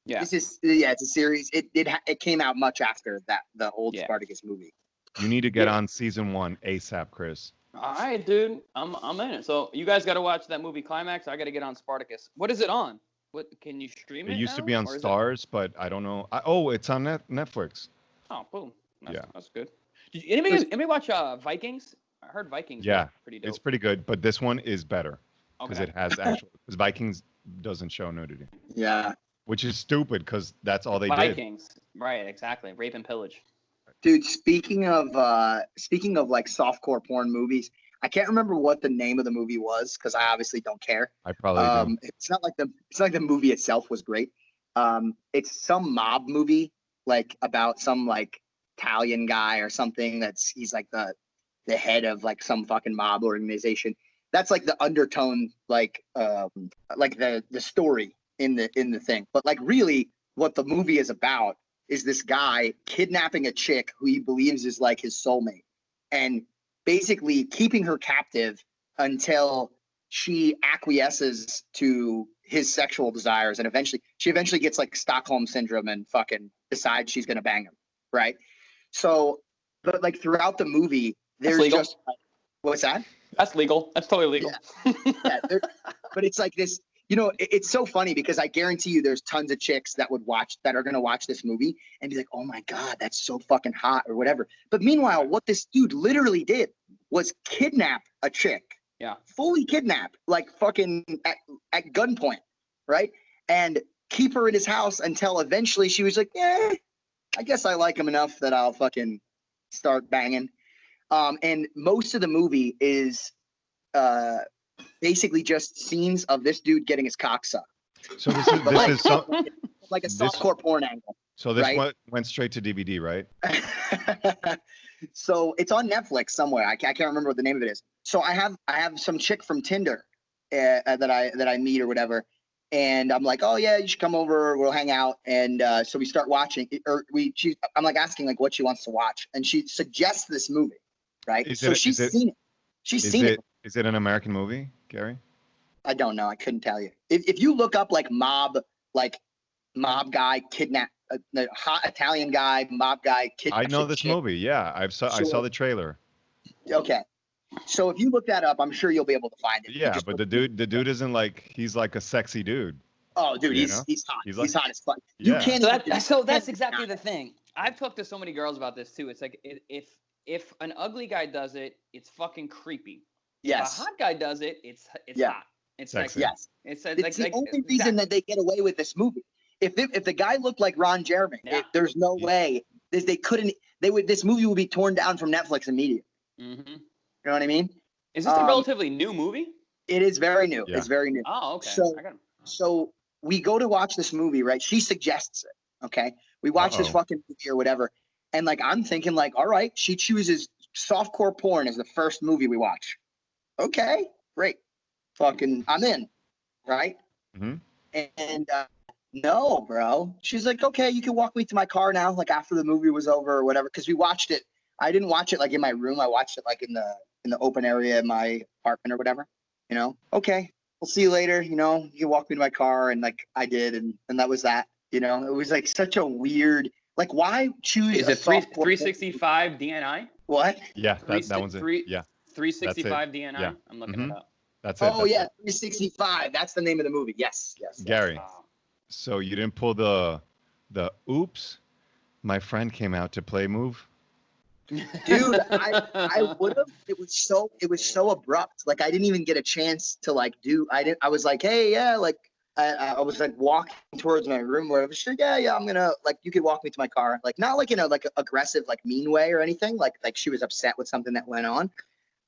It's a series. It came out much after that, the old Yeah. Spartacus movie. You need to get on season 1 ASAP, Chris. All right, dude. I'm in it. So you guys got to watch that movie Climax. I got to get on Spartacus. What is it on? What can you stream it? It used to now, be on or is it- Stars, but I don't know. It's on Netflix. Oh, boom. Yeah. That's good. Did anybody watch Vikings? I heard Vikings. Yeah, was pretty dope. It's pretty good, but this one is better because Okay. it has actual. Because Vikings doesn't show nudity, Yeah. which is stupid because that's all they did. Vikings. Right, exactly. Rape and pillage. Dude, speaking of like softcore porn movies, I can't remember what the name of the movie was because I obviously don't care. I probably do. It's not like the movie itself was great. It's some mob movie, like about some like Italian guy or something he's like the head of like some fucking mob organization. That's like the undertone, like the story in the thing. But like really what the movie is about is this guy kidnapping a chick who he believes is like his soulmate and basically keeping her captive until she acquiesces to his sexual desires, and eventually gets like Stockholm syndrome and fucking decides she's gonna bang him, right? So, but like throughout the movie, there's legal. just what's that? That's legal. That's totally legal. Yeah, but it's like this, it's so funny because I guarantee you there's tons of chicks that are going to watch this movie and be like, oh my God, that's so fucking hot or whatever. But meanwhile, what this dude literally did was kidnap a chick. Yeah. Fully kidnap, like fucking at gunpoint, right? And keep her in his house until eventually she was like, I guess I like him enough that I'll fucking start banging. And most of the movie is basically just scenes of this dude getting his cock sucked. So this is so, like a softcore porn angle. so this right? went straight to DVD, right? So it's on Netflix somewhere. I can't remember what the name of it is. So I have some chick from Tinder that I meet or whatever, and I'm like, oh yeah, you should come over. We'll hang out. And so we start watching. I'm like asking like what she wants to watch, and she suggests this movie, right? She's seen it. She's seen it. Is it an American movie, Gary? I don't know. I couldn't tell you. If you look up like mob guy kidnap, the hot Italian guy, mob guy kidnap. I know this chick. movie. Yeah, I saw the trailer. Okay. So if you look that up, I'm sure you'll be able to find it. Yeah, but the dude isn't like, he's like a sexy dude. Oh, dude, he's hot. He's hot as fuck. You Yeah. can't. So that's exactly the thing. I've talked to so many girls about this too. It's like if an ugly guy does it, it's fucking creepy. Yes. If a hot guy does it, it's Yeah. hot. It's Sexy. like Yes. it's the only reason that they get away with this movie. If the guy looked like Ron Jeremy, Yeah. there's no way this movie would be torn down from Netflix immediately. Mm-hmm. You know what I mean? Is this a relatively new movie? It is very new. Yeah. It's very new. Oh, okay. So we go to watch this movie, right? She suggests it. Okay. We watch this fucking movie or whatever. And like, I'm thinking like, all right, she chooses softcore porn as the first movie we watch. Okay, great. Fucking, I'm in. Right. Mm-hmm. And no, bro. She's like, okay, you can walk me to my car now. Like after the movie was over or whatever. Cause we watched it. I didn't watch it like in my room. I watched it like in the open area in my apartment or whatever, you know? Okay. We'll see you later. You know, you can walk me to my car. And like I did. And that was that, you know, it was like such a weird, like why choose Is a it 365 DNI? What? Yeah, that one's it. Yeah. 365 DNI? Yeah. I'm looking Mhm. it up. That's it. Oh yeah, 365. That's the name of the movie. Yes. Gary. Oh. So you didn't pull the oops, my friend came out to play move? Dude, I would have. It was so abrupt. Like I didn't even get a chance to like do. I was like, hey, yeah, like I was like walking towards my room where I was sure, yeah, I'm gonna like you could walk me to my car. Like not like in a like aggressive like mean way or anything. Like she was upset with something that went on,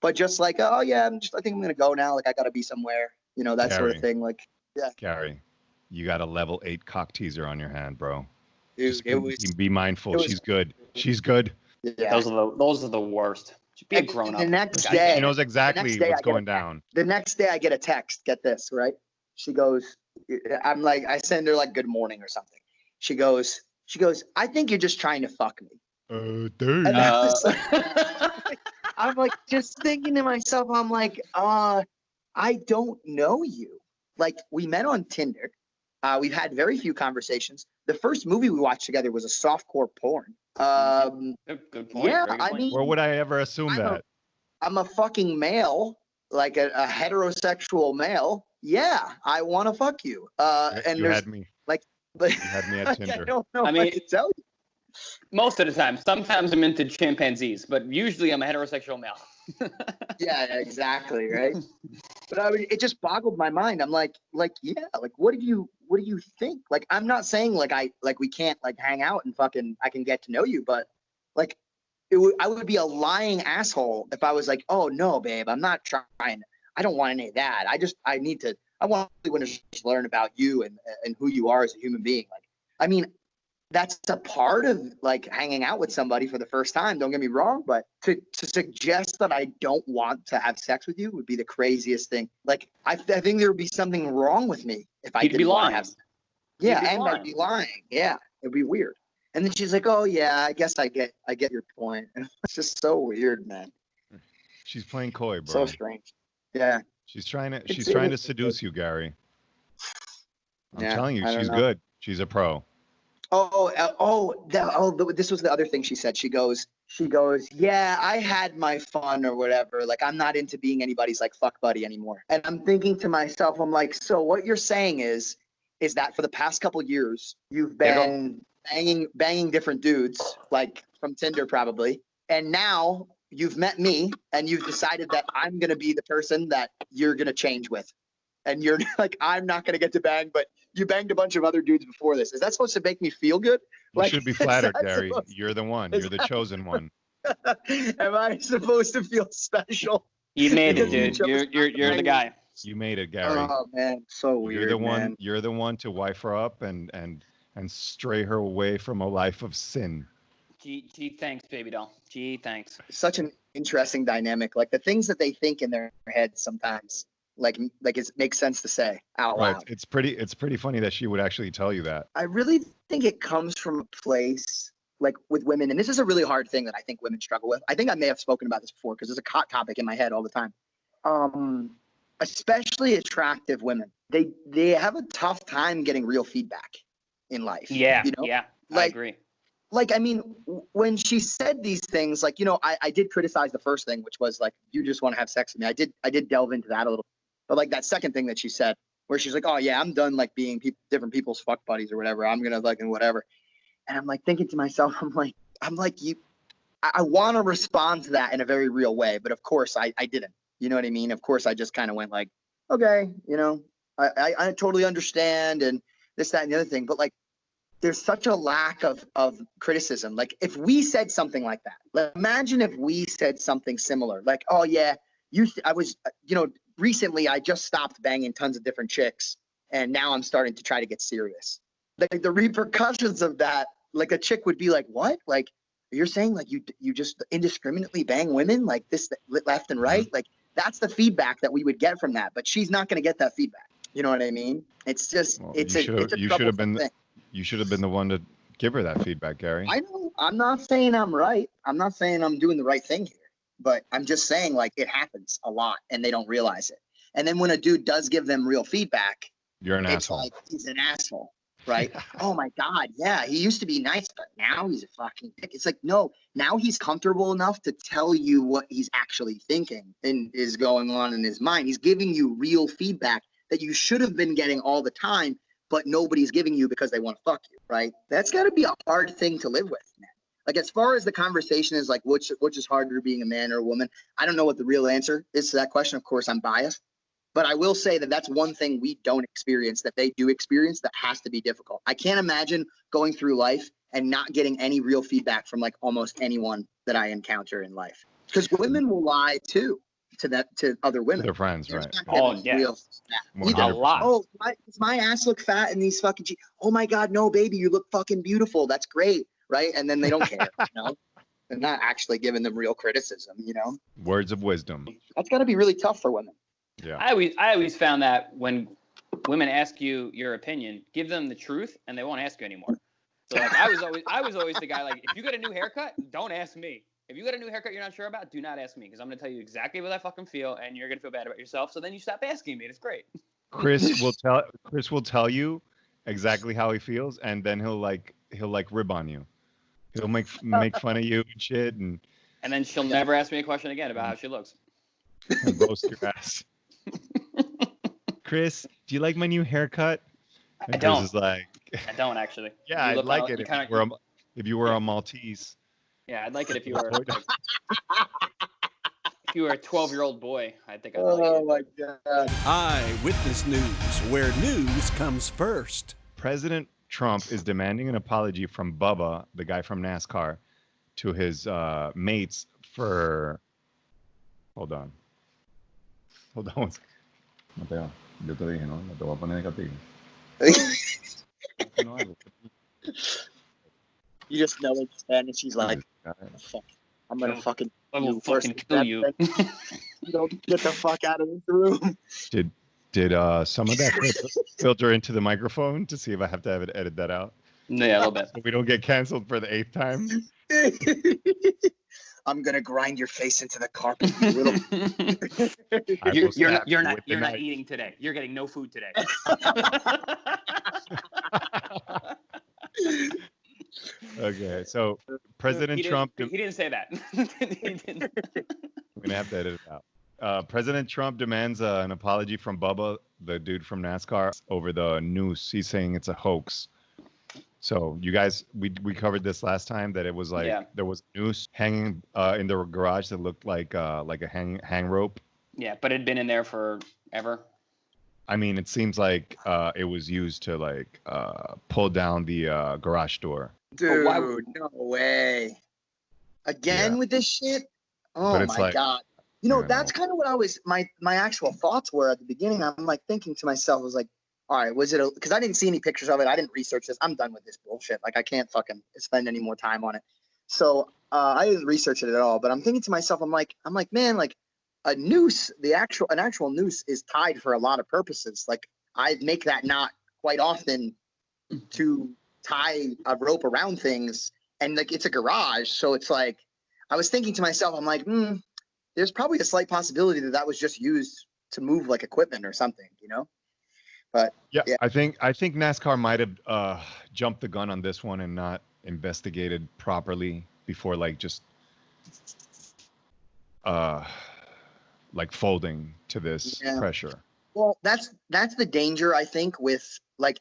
but just like oh yeah, I think I'm gonna go now. Like I gotta be somewhere. You know that sort of thing. Like yeah. Gary, you got a level 8 cock teaser on your hand, bro. Dude, it was. Be mindful. She's good. She's good. Yeah. Those are the worst. Be a grown up. The next day, She knows exactly what's going down. The next day, I get a text. Get this, right? She goes, I'm like, I send her like good morning or something. She goes, I think you're just trying to fuck me. Dude. And I'm like, just thinking to myself, I'm like, I don't know you. Like, we met on Tinder. We've had very few conversations. The first movie we watched together was a softcore porn. Good point. Yeah, Very good I point. mean, Where would I ever assume that? I'm a fucking male, like a heterosexual male. Yeah, I want to fuck you. And You there's had me. like, You had me at I Tinder. don't know I mean- what to tell you. Most of the time. Sometimes I'm into chimpanzees, but usually I'm a heterosexual male. Yeah, exactly, right. But I mean, it just boggled my mind. I'm like, yeah, like, what do you think? Like, I'm not saying like we can't like hang out and fucking I can get to know you, but like, I would be a lying asshole if I was like, oh no, babe, I'm not trying. I don't want any of that. I want to just learn about you and who you are as a human being. Like, I mean, that's a part of like hanging out with somebody for the first time. Don't get me wrong, but to suggest that I don't want to have sex with you would be the craziest thing. Like, I think there would be something wrong with me if I You'd be didn't want to lying. have sex. Yeah, You'd be and lying. I'd be lying. Yeah, it'd be weird. And then she's like, "Oh yeah, I guess I get your point." And it's just so weird, man. She's playing coy, bro. So strange. Yeah. She's trying to It's- seduce you, Gary. I'm Yeah, telling you, I don't she's know. good. She's a pro. This was the other thing she said. She goes, yeah, I had my fun or whatever. Like, I'm not into being anybody's like fuck buddy anymore. And I'm thinking to myself, I'm like, so what you're saying is that for the past couple years, you've been banging different dudes, like from Tinder probably. And now you've met me and you've decided that I'm going to be the person that you're going to change with. and you're like, I'm not gonna get to bang, but you banged a bunch of other dudes before this. Is that supposed to make me feel good? You Like, should be is flattered, that Gary. supposed- You're the one. You're the chosen one. Am I supposed to feel special? You made it, Because dude. you chose You're the guy. You made it, Gary. Oh man, so weird, You're the one. man. You're the one to wife her up and stray her away from a life of sin. Gee, thanks, baby doll. Gee, thanks. Such an interesting dynamic. Like the things that they think in their heads sometimes, like it makes sense to say out Right. loud. It's pretty funny that she would actually tell you that. I really think it comes from a place like with women, and this is a really hard thing that I think women struggle with. I think I may have spoken about this before because it's a hot topic in my head all the time. Especially attractive women, they have a tough time getting real feedback in life. Yeah, you know? yeah, I Like, agree. Like, I mean, when she said these things, like, you know, I did criticize the first thing, which was like, you just want to have sex with me. I did delve into that a little, but like that second thing that she said, where she's like, oh yeah, I'm done like being different people's fuck buddies or whatever. I'm gonna like and whatever. And I'm like thinking to myself, I'm like I want to respond to that in a very real way, but of course I didn't. You know what I mean? Of course I just kind of went like, okay, you know, I totally understand and this, that, and the other thing, but like, there's such a lack of criticism. Like if we said something like that, like, imagine if we said something similar, like, oh yeah, I was, you know, recently I just stopped banging tons of different chicks and now I'm starting to try to get serious. Like the repercussions of that, like a chick would be like, what? Like you're saying like you just indiscriminately bang women like this left and right? Like that's the feedback that we would get from that, but she's not going to get that feedback. You know what I mean? It's just, Well, it's you a should have been thing. You should have been the one to give her that feedback, Gary. I know. I'm not saying I'm right. I'm not saying I'm doing the right thing here, but I'm just saying like it happens a lot and they don't realize it. And then when a dude does give them real feedback, You're an it's asshole. like he's an asshole, right? Oh my God, yeah, he used to be nice, but now he's a fucking dick. It's like, no, now he's comfortable enough to tell you what he's actually thinking and is going on in his mind. He's giving you real feedback that you should have been getting all the time, but nobody's giving you because they want to fuck you, right? That's got to be a hard thing to live with, man. Like as far as the conversation is like, which is harder, being a man or a woman? I don't know what the real answer is to that question. Of course, I'm biased, but I will say that that's one thing we don't experience that they do experience that has to be difficult. I can't imagine going through life and not getting any real feedback from like almost anyone that I enconter in life, because women will lie too to other women. Their friends, They're right? not getting Oh, yeah. real feedback. A lot. Oh, does my ass look fat in these fucking jeans? Oh my God, no, baby, you look fucking beautiful. That's great, right? And then they don't care, you know? They're not actually giving them real criticism, you know? Words of wisdom. That's got to be really tough for women. Yeah. I always found that when women ask you your opinion, give them the truth and they won't ask you anymore. So like I was always the guy like, if you get a new haircut, don't ask me. If you got a new haircut you're not sure about, do not ask me because I'm gonna tell you exactly what I fucking feel and you're gonna feel bad about yourself. So then you stop asking me and it's great. Chris will tell you exactly how he feels, and then he'll rib on you. He'll make fun of you and shit, and And then she'll never ask me a question again about how she looks. roast your ass. Chris, do you like my new haircut? And I don't. Chris is like, I don't actually. yeah, You I'd look like out- it you if you were a Maltese. Yeah, I'd like it if you were like, if you were a 12-year-old boy. I think I'd like Oh it. my God. Eyewitness News, where news comes first. President Trump is demanding an apology from Bubba, the guy from NASCAR, to his mates for. Hold on one second. Mateo, yo te dije, ¿no? No te voy a poner negativo. You just know in Spanish, he's like, fuck, I'm going to fucking I will you fucking first. kill you. You don't get the fuck out of this room. Did some of that filter into the microphone to see if I have to edit that out? Yeah, a little bit. So we don't get canceled for the 8th time. I'm going to grind your face into the carpet, you little. I will stab you You're with the not knife. eating today. You're getting no food today. Okay, so President Trump. He didn't say that. He didn't. We're gonna have to edit it out. President Trump demands an apology from Bubba, the dude from NASCAR, over the noose. He's saying it's a hoax. So you guys, we covered this last time that it was like there was a noose hanging in the garage that looked like a hang rope. Yeah, but it'd been in there forever. I mean, it seems like it was used to like pull down the garage door. Dude, why- no way. Again Yeah. with this shit? But Oh it's my like- God. You know, I that's know. kind of what I was, my actual thoughts were at the beginning. I'm like thinking to myself, I was like, all right, was it, because I didn't see any pictures of it. I didn't research this. I'm done with this bullshit. Like, I can't fucking spend any more time on it. So I didn't research it at all. But I'm thinking to myself, I'm like, man, like a noose, an actual noose is tied for a lot of purposes. Like, I make that knot quite often to tie a rope around things, and like it's a garage, so it's like I was thinking to myself, I'm like, there's probably a slight possibility that was just used to move like equipment or something, you know. But Yeah, yeah. I think NASCAR might have jumped the gun on this one and not investigated properly before like just like folding to this Yeah. pressure. Well, that's the danger, I think, with like,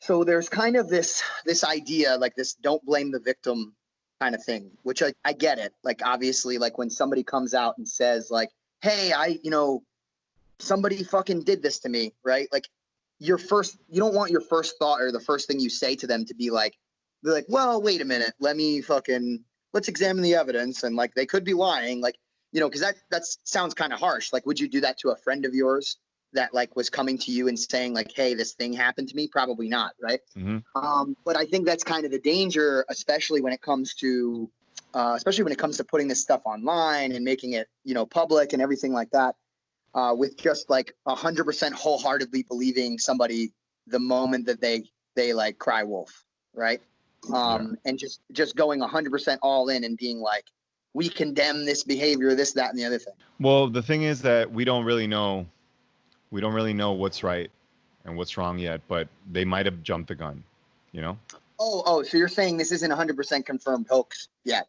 so there's kind of this idea, like this don't blame the victim kind of thing, which I get it. Like, obviously, like when somebody comes out and says like, hey, somebody fucking did this to me, right? Like you don't want your first thought or the first thing you say to them to be like, they're like, well, wait a minute, let's examine the evidence. And like, they could be lying, like, you know, cause that sounds kind of harsh. Like, would you do that to a friend of yours that like was coming to you and saying like, hey, this thing happened to me? Probably not. Right. Mm-hmm. But I think that's kind of the danger, especially when it comes to putting this stuff online and making it, you know, public and everything like that, with just like 100% wholeheartedly believing somebody the moment that they like cry wolf. Right. And just going 100% all in and being like, we condemn this behavior, this, that, and the other thing. Well, the thing is that we don't really know what's right and what's wrong yet, but they might have jumped the gun, you know? Oh, so you're saying this isn't 100% confirmed hoax yet?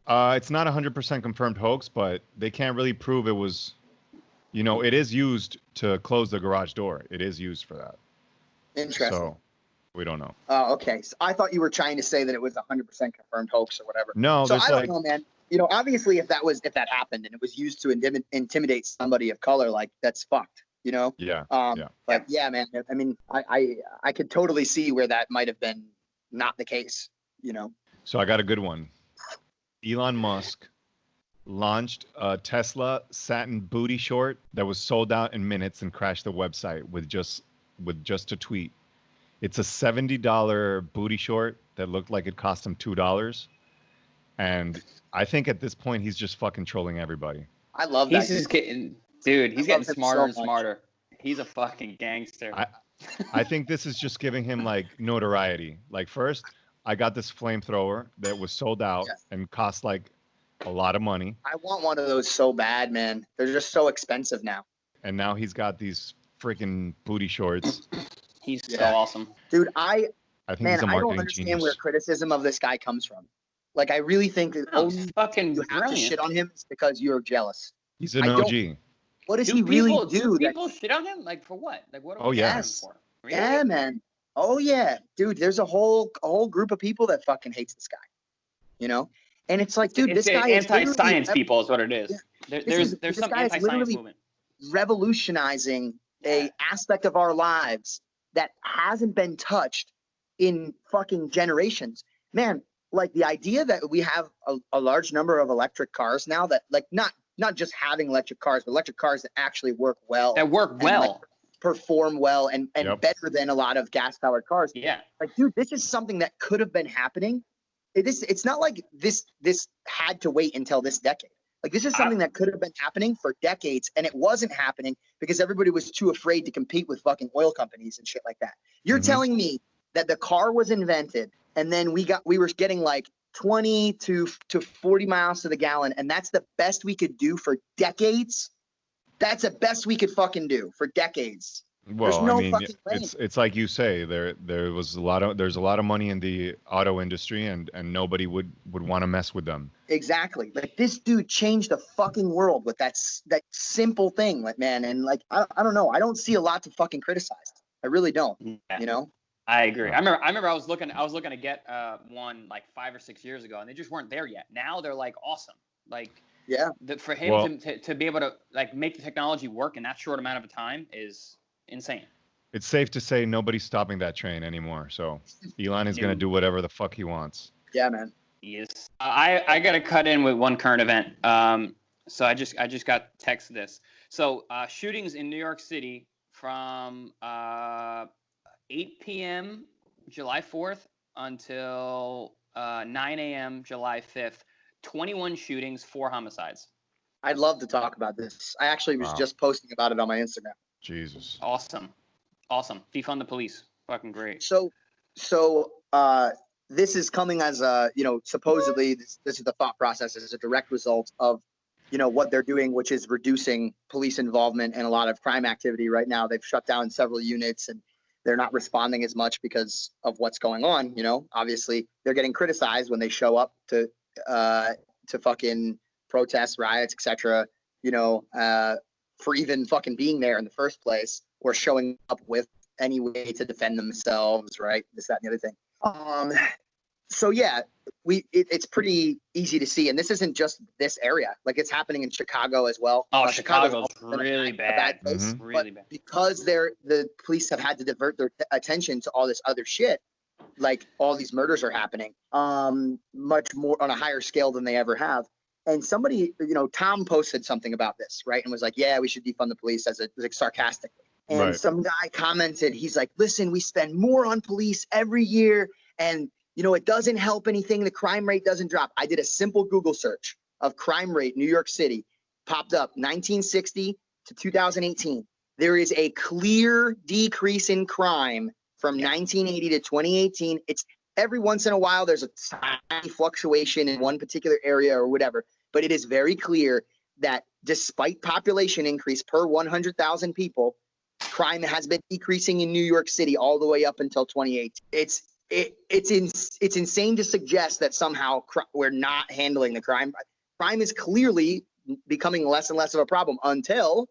It's not 100% confirmed hoax, but they can't really prove it was, you know, it is used to close the garage door. It is used for that. Interesting. So we don't know. Oh, okay. So I thought you were trying to say that it was 100% confirmed hoax or whatever. No, So there's I don't like, know, man. You know, obviously, if that happened and it was used to intimidate somebody of color, like that's fucked. You know. yeah. But yeah, man. I mean, I could totally see where that might have been not the case. You know. So I got a good one. Elon Musk launched a Tesla satin booty short that was sold out in minutes and crashed the website with just a tweet. It's a $70 booty short that looked like it cost him $2. And I think at this point he's just fucking trolling everybody. I love that. He's just getting, dude. He's I getting love him smarter so and much. smarter. He's a fucking gangster. I think this is just giving him like notoriety. Like first, I got this flamethrower that was sold out Yes. and cost like a lot of money. I want one of those so bad, man. They're just so expensive now. And now he's got these freaking booty shorts. He's so Yeah. awesome. Dude, I think man, he's a I don't marketing understand genius. where criticism of this guy comes from. Like, I really think that Oh, only fucking you have to brilliant. shit on him is because you're jealous. He's an I don't- OG. What does Do he really people, do? that, people shit on him? Like for what? Like what? Oh, we yeah. him for? Really? yeah, man. Oh yeah, dude. There's a whole group of people that fucking hates this guy. You know, and it's like, dude, It's this guy is anti-science literally people is what it is. Yeah. There's this some guy is anti-science literally movement. revolutionizing a aspect of our lives that hasn't been touched in fucking generations. Man, like the idea that we have a large number of electric cars now that like not just having electric cars, but electric cars that actually work well, That work and, well. like, perform well and Yep. better than a lot of gas powered cars. Yeah. Like, dude, this is something that could have been happening. It's not like this had to wait until this decade. Like, this is something that could have been happening for decades, and it wasn't happening because everybody was too afraid to compete with fucking oil companies and shit like that. You're Mhm. telling me that the car was invented, and then we were getting like 20 to 40 miles to the gallon, and that's the best we could do for decades? That's the best we could fucking do for decades. Well, no I mean, fucking way. it's like you say, there's a lot of money in the auto industry, and nobody would want to mess with them. Exactly. Like, this dude changed the fucking world with that simple thing, like, man. And like, I don't know. I don't see a lot to fucking criticize. I really don't. Yeah. You know? I agree. I remember I was looking to get one like 5 or 6 years ago, and they just weren't there yet. Now they're like awesome. Like Yeah. for him Well- to be able to like make the technology work in that short amount of time is insane. It's safe to say nobody's stopping that train anymore. So Elon is going to do whatever the fuck he wants. Yeah, man. Yes. I got to cut in with one current event. So I just got text this. So shootings in New York City from 8 p.m. July 4th until 9 a.m. July 5th. 21 shootings, 4 homicides. I'd love to talk about this. I actually was just posting about it on my Instagram. Jesus. Awesome. Defund the police. Fucking great. So this is coming as a, supposedly this is the thought process as a direct result of, what they're doing, which is reducing police involvement in a lot of crime activity right now. They've shut down several units and they're not responding as much because of what's going on. Obviously they're getting criticized when they show up to fucking protests, riots, etc. For even fucking being there in the first place or showing up with any way to defend themselves, right? This, that, and the other thing. So yeah, it's pretty easy to see, and this isn't just this area. Like it's happening in Chicago as well. Oh, Chicago's really a bad. bad place, Mhm. Really bad. because the police have had to divert their attention to all this other shit. Like all these murders are happening, much more on a higher scale than they ever have. And somebody, Tom posted something about this, right? And was like, yeah, we should defund the police like sarcastically. And Right. some guy commented, he's like, listen, we spend more on police every year. And, it doesn't help anything. The crime rate doesn't drop. I did a simple Google search of crime rate, New York City, popped up 1960 to 2018. There is a clear decrease in crime from 1980 to 2018. It's every once in a while, there's a tiny fluctuation in one particular area or whatever, but it is very clear that despite population increase per 100,000 people, crime has been decreasing in New York City all the way up until 2018. It's insane to suggest that somehow we're not handling the crime. Crime is clearly becoming less and less of a problem until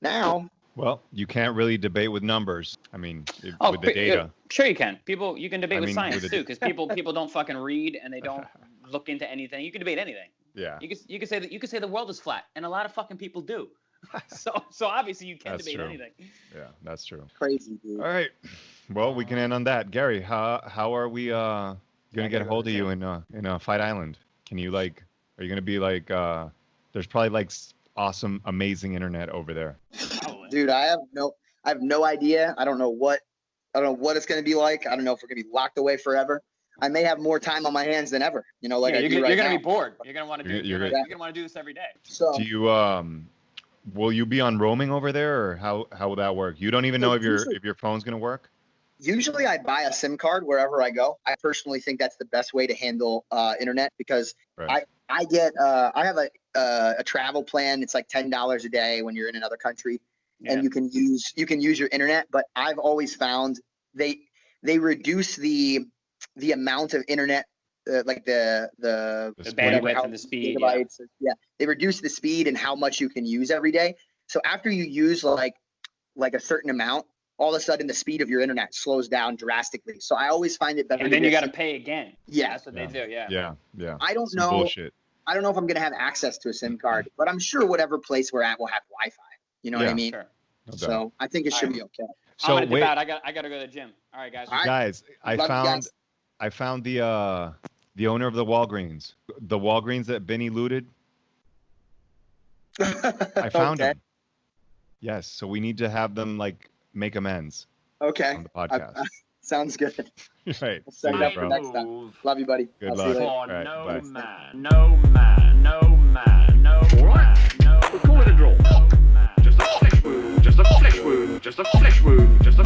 now. Well, you can't really debate with numbers. I mean, with the data. Sure you can. You can debate with science with too, because people don't fucking read and they don't look into anything. You can debate anything. Yeah. You can say the world is flat, and a lot of fucking people do. So obviously you can debate anything. Yeah, that's true. Crazy, dude. All right. Well, we can end on that. Gary, how are we gonna get a hold of you in Fight Island? Can you are you gonna be there's probably awesome, amazing internet over there. Dude, I have no idea. I don't know what it's gonna be like. I don't know if we're gonna be locked away forever. I may have more time on my hands than ever. You're gonna be bored. You're gonna want to do. You're gonna want to do this every day. So do you will you be on roaming over there, or how will that work? You don't even know if your phone's gonna work? Usually I buy a SIM card wherever I go. I personally think that's the best way to handle internet because Right. I have a travel plan. It's like $10 a day when you're in another country, and you can use your internet. But I've always found they reduce the amount of internet, like the bandwidth and the speed. Yeah, they reduce the speed and how much you can use every day. So after you use like a certain amount, all of a sudden the speed of your internet slows down drastically. So I always find it better. And then you got to pay again. Yeah. That's what they do. Yeah. Yeah. I don't Some know. bullshit. I don't know if I'm going to have access to a SIM card, but I'm sure whatever place we're at will have Wi-Fi. You know what I mean? Sure. No doubt. So I think it should be okay. I'm gonna dip out. I got to go to the gym. All right, guys. All right. Guys, Love you guys. I found the owner of the Walgreens. The Walgreens that Benny looted. I found him. Yes, so we need to have them make amends Okay. on the podcast. Sounds good. Right. We'll set it See up you, for bro. next time. Love you, buddy. Good I'll see luck. you later. For All right, no bye. man, no man, no man, no man, no. We'll call it a draw. Just a flesh wound, just a flesh wound, just a flesh wound, just a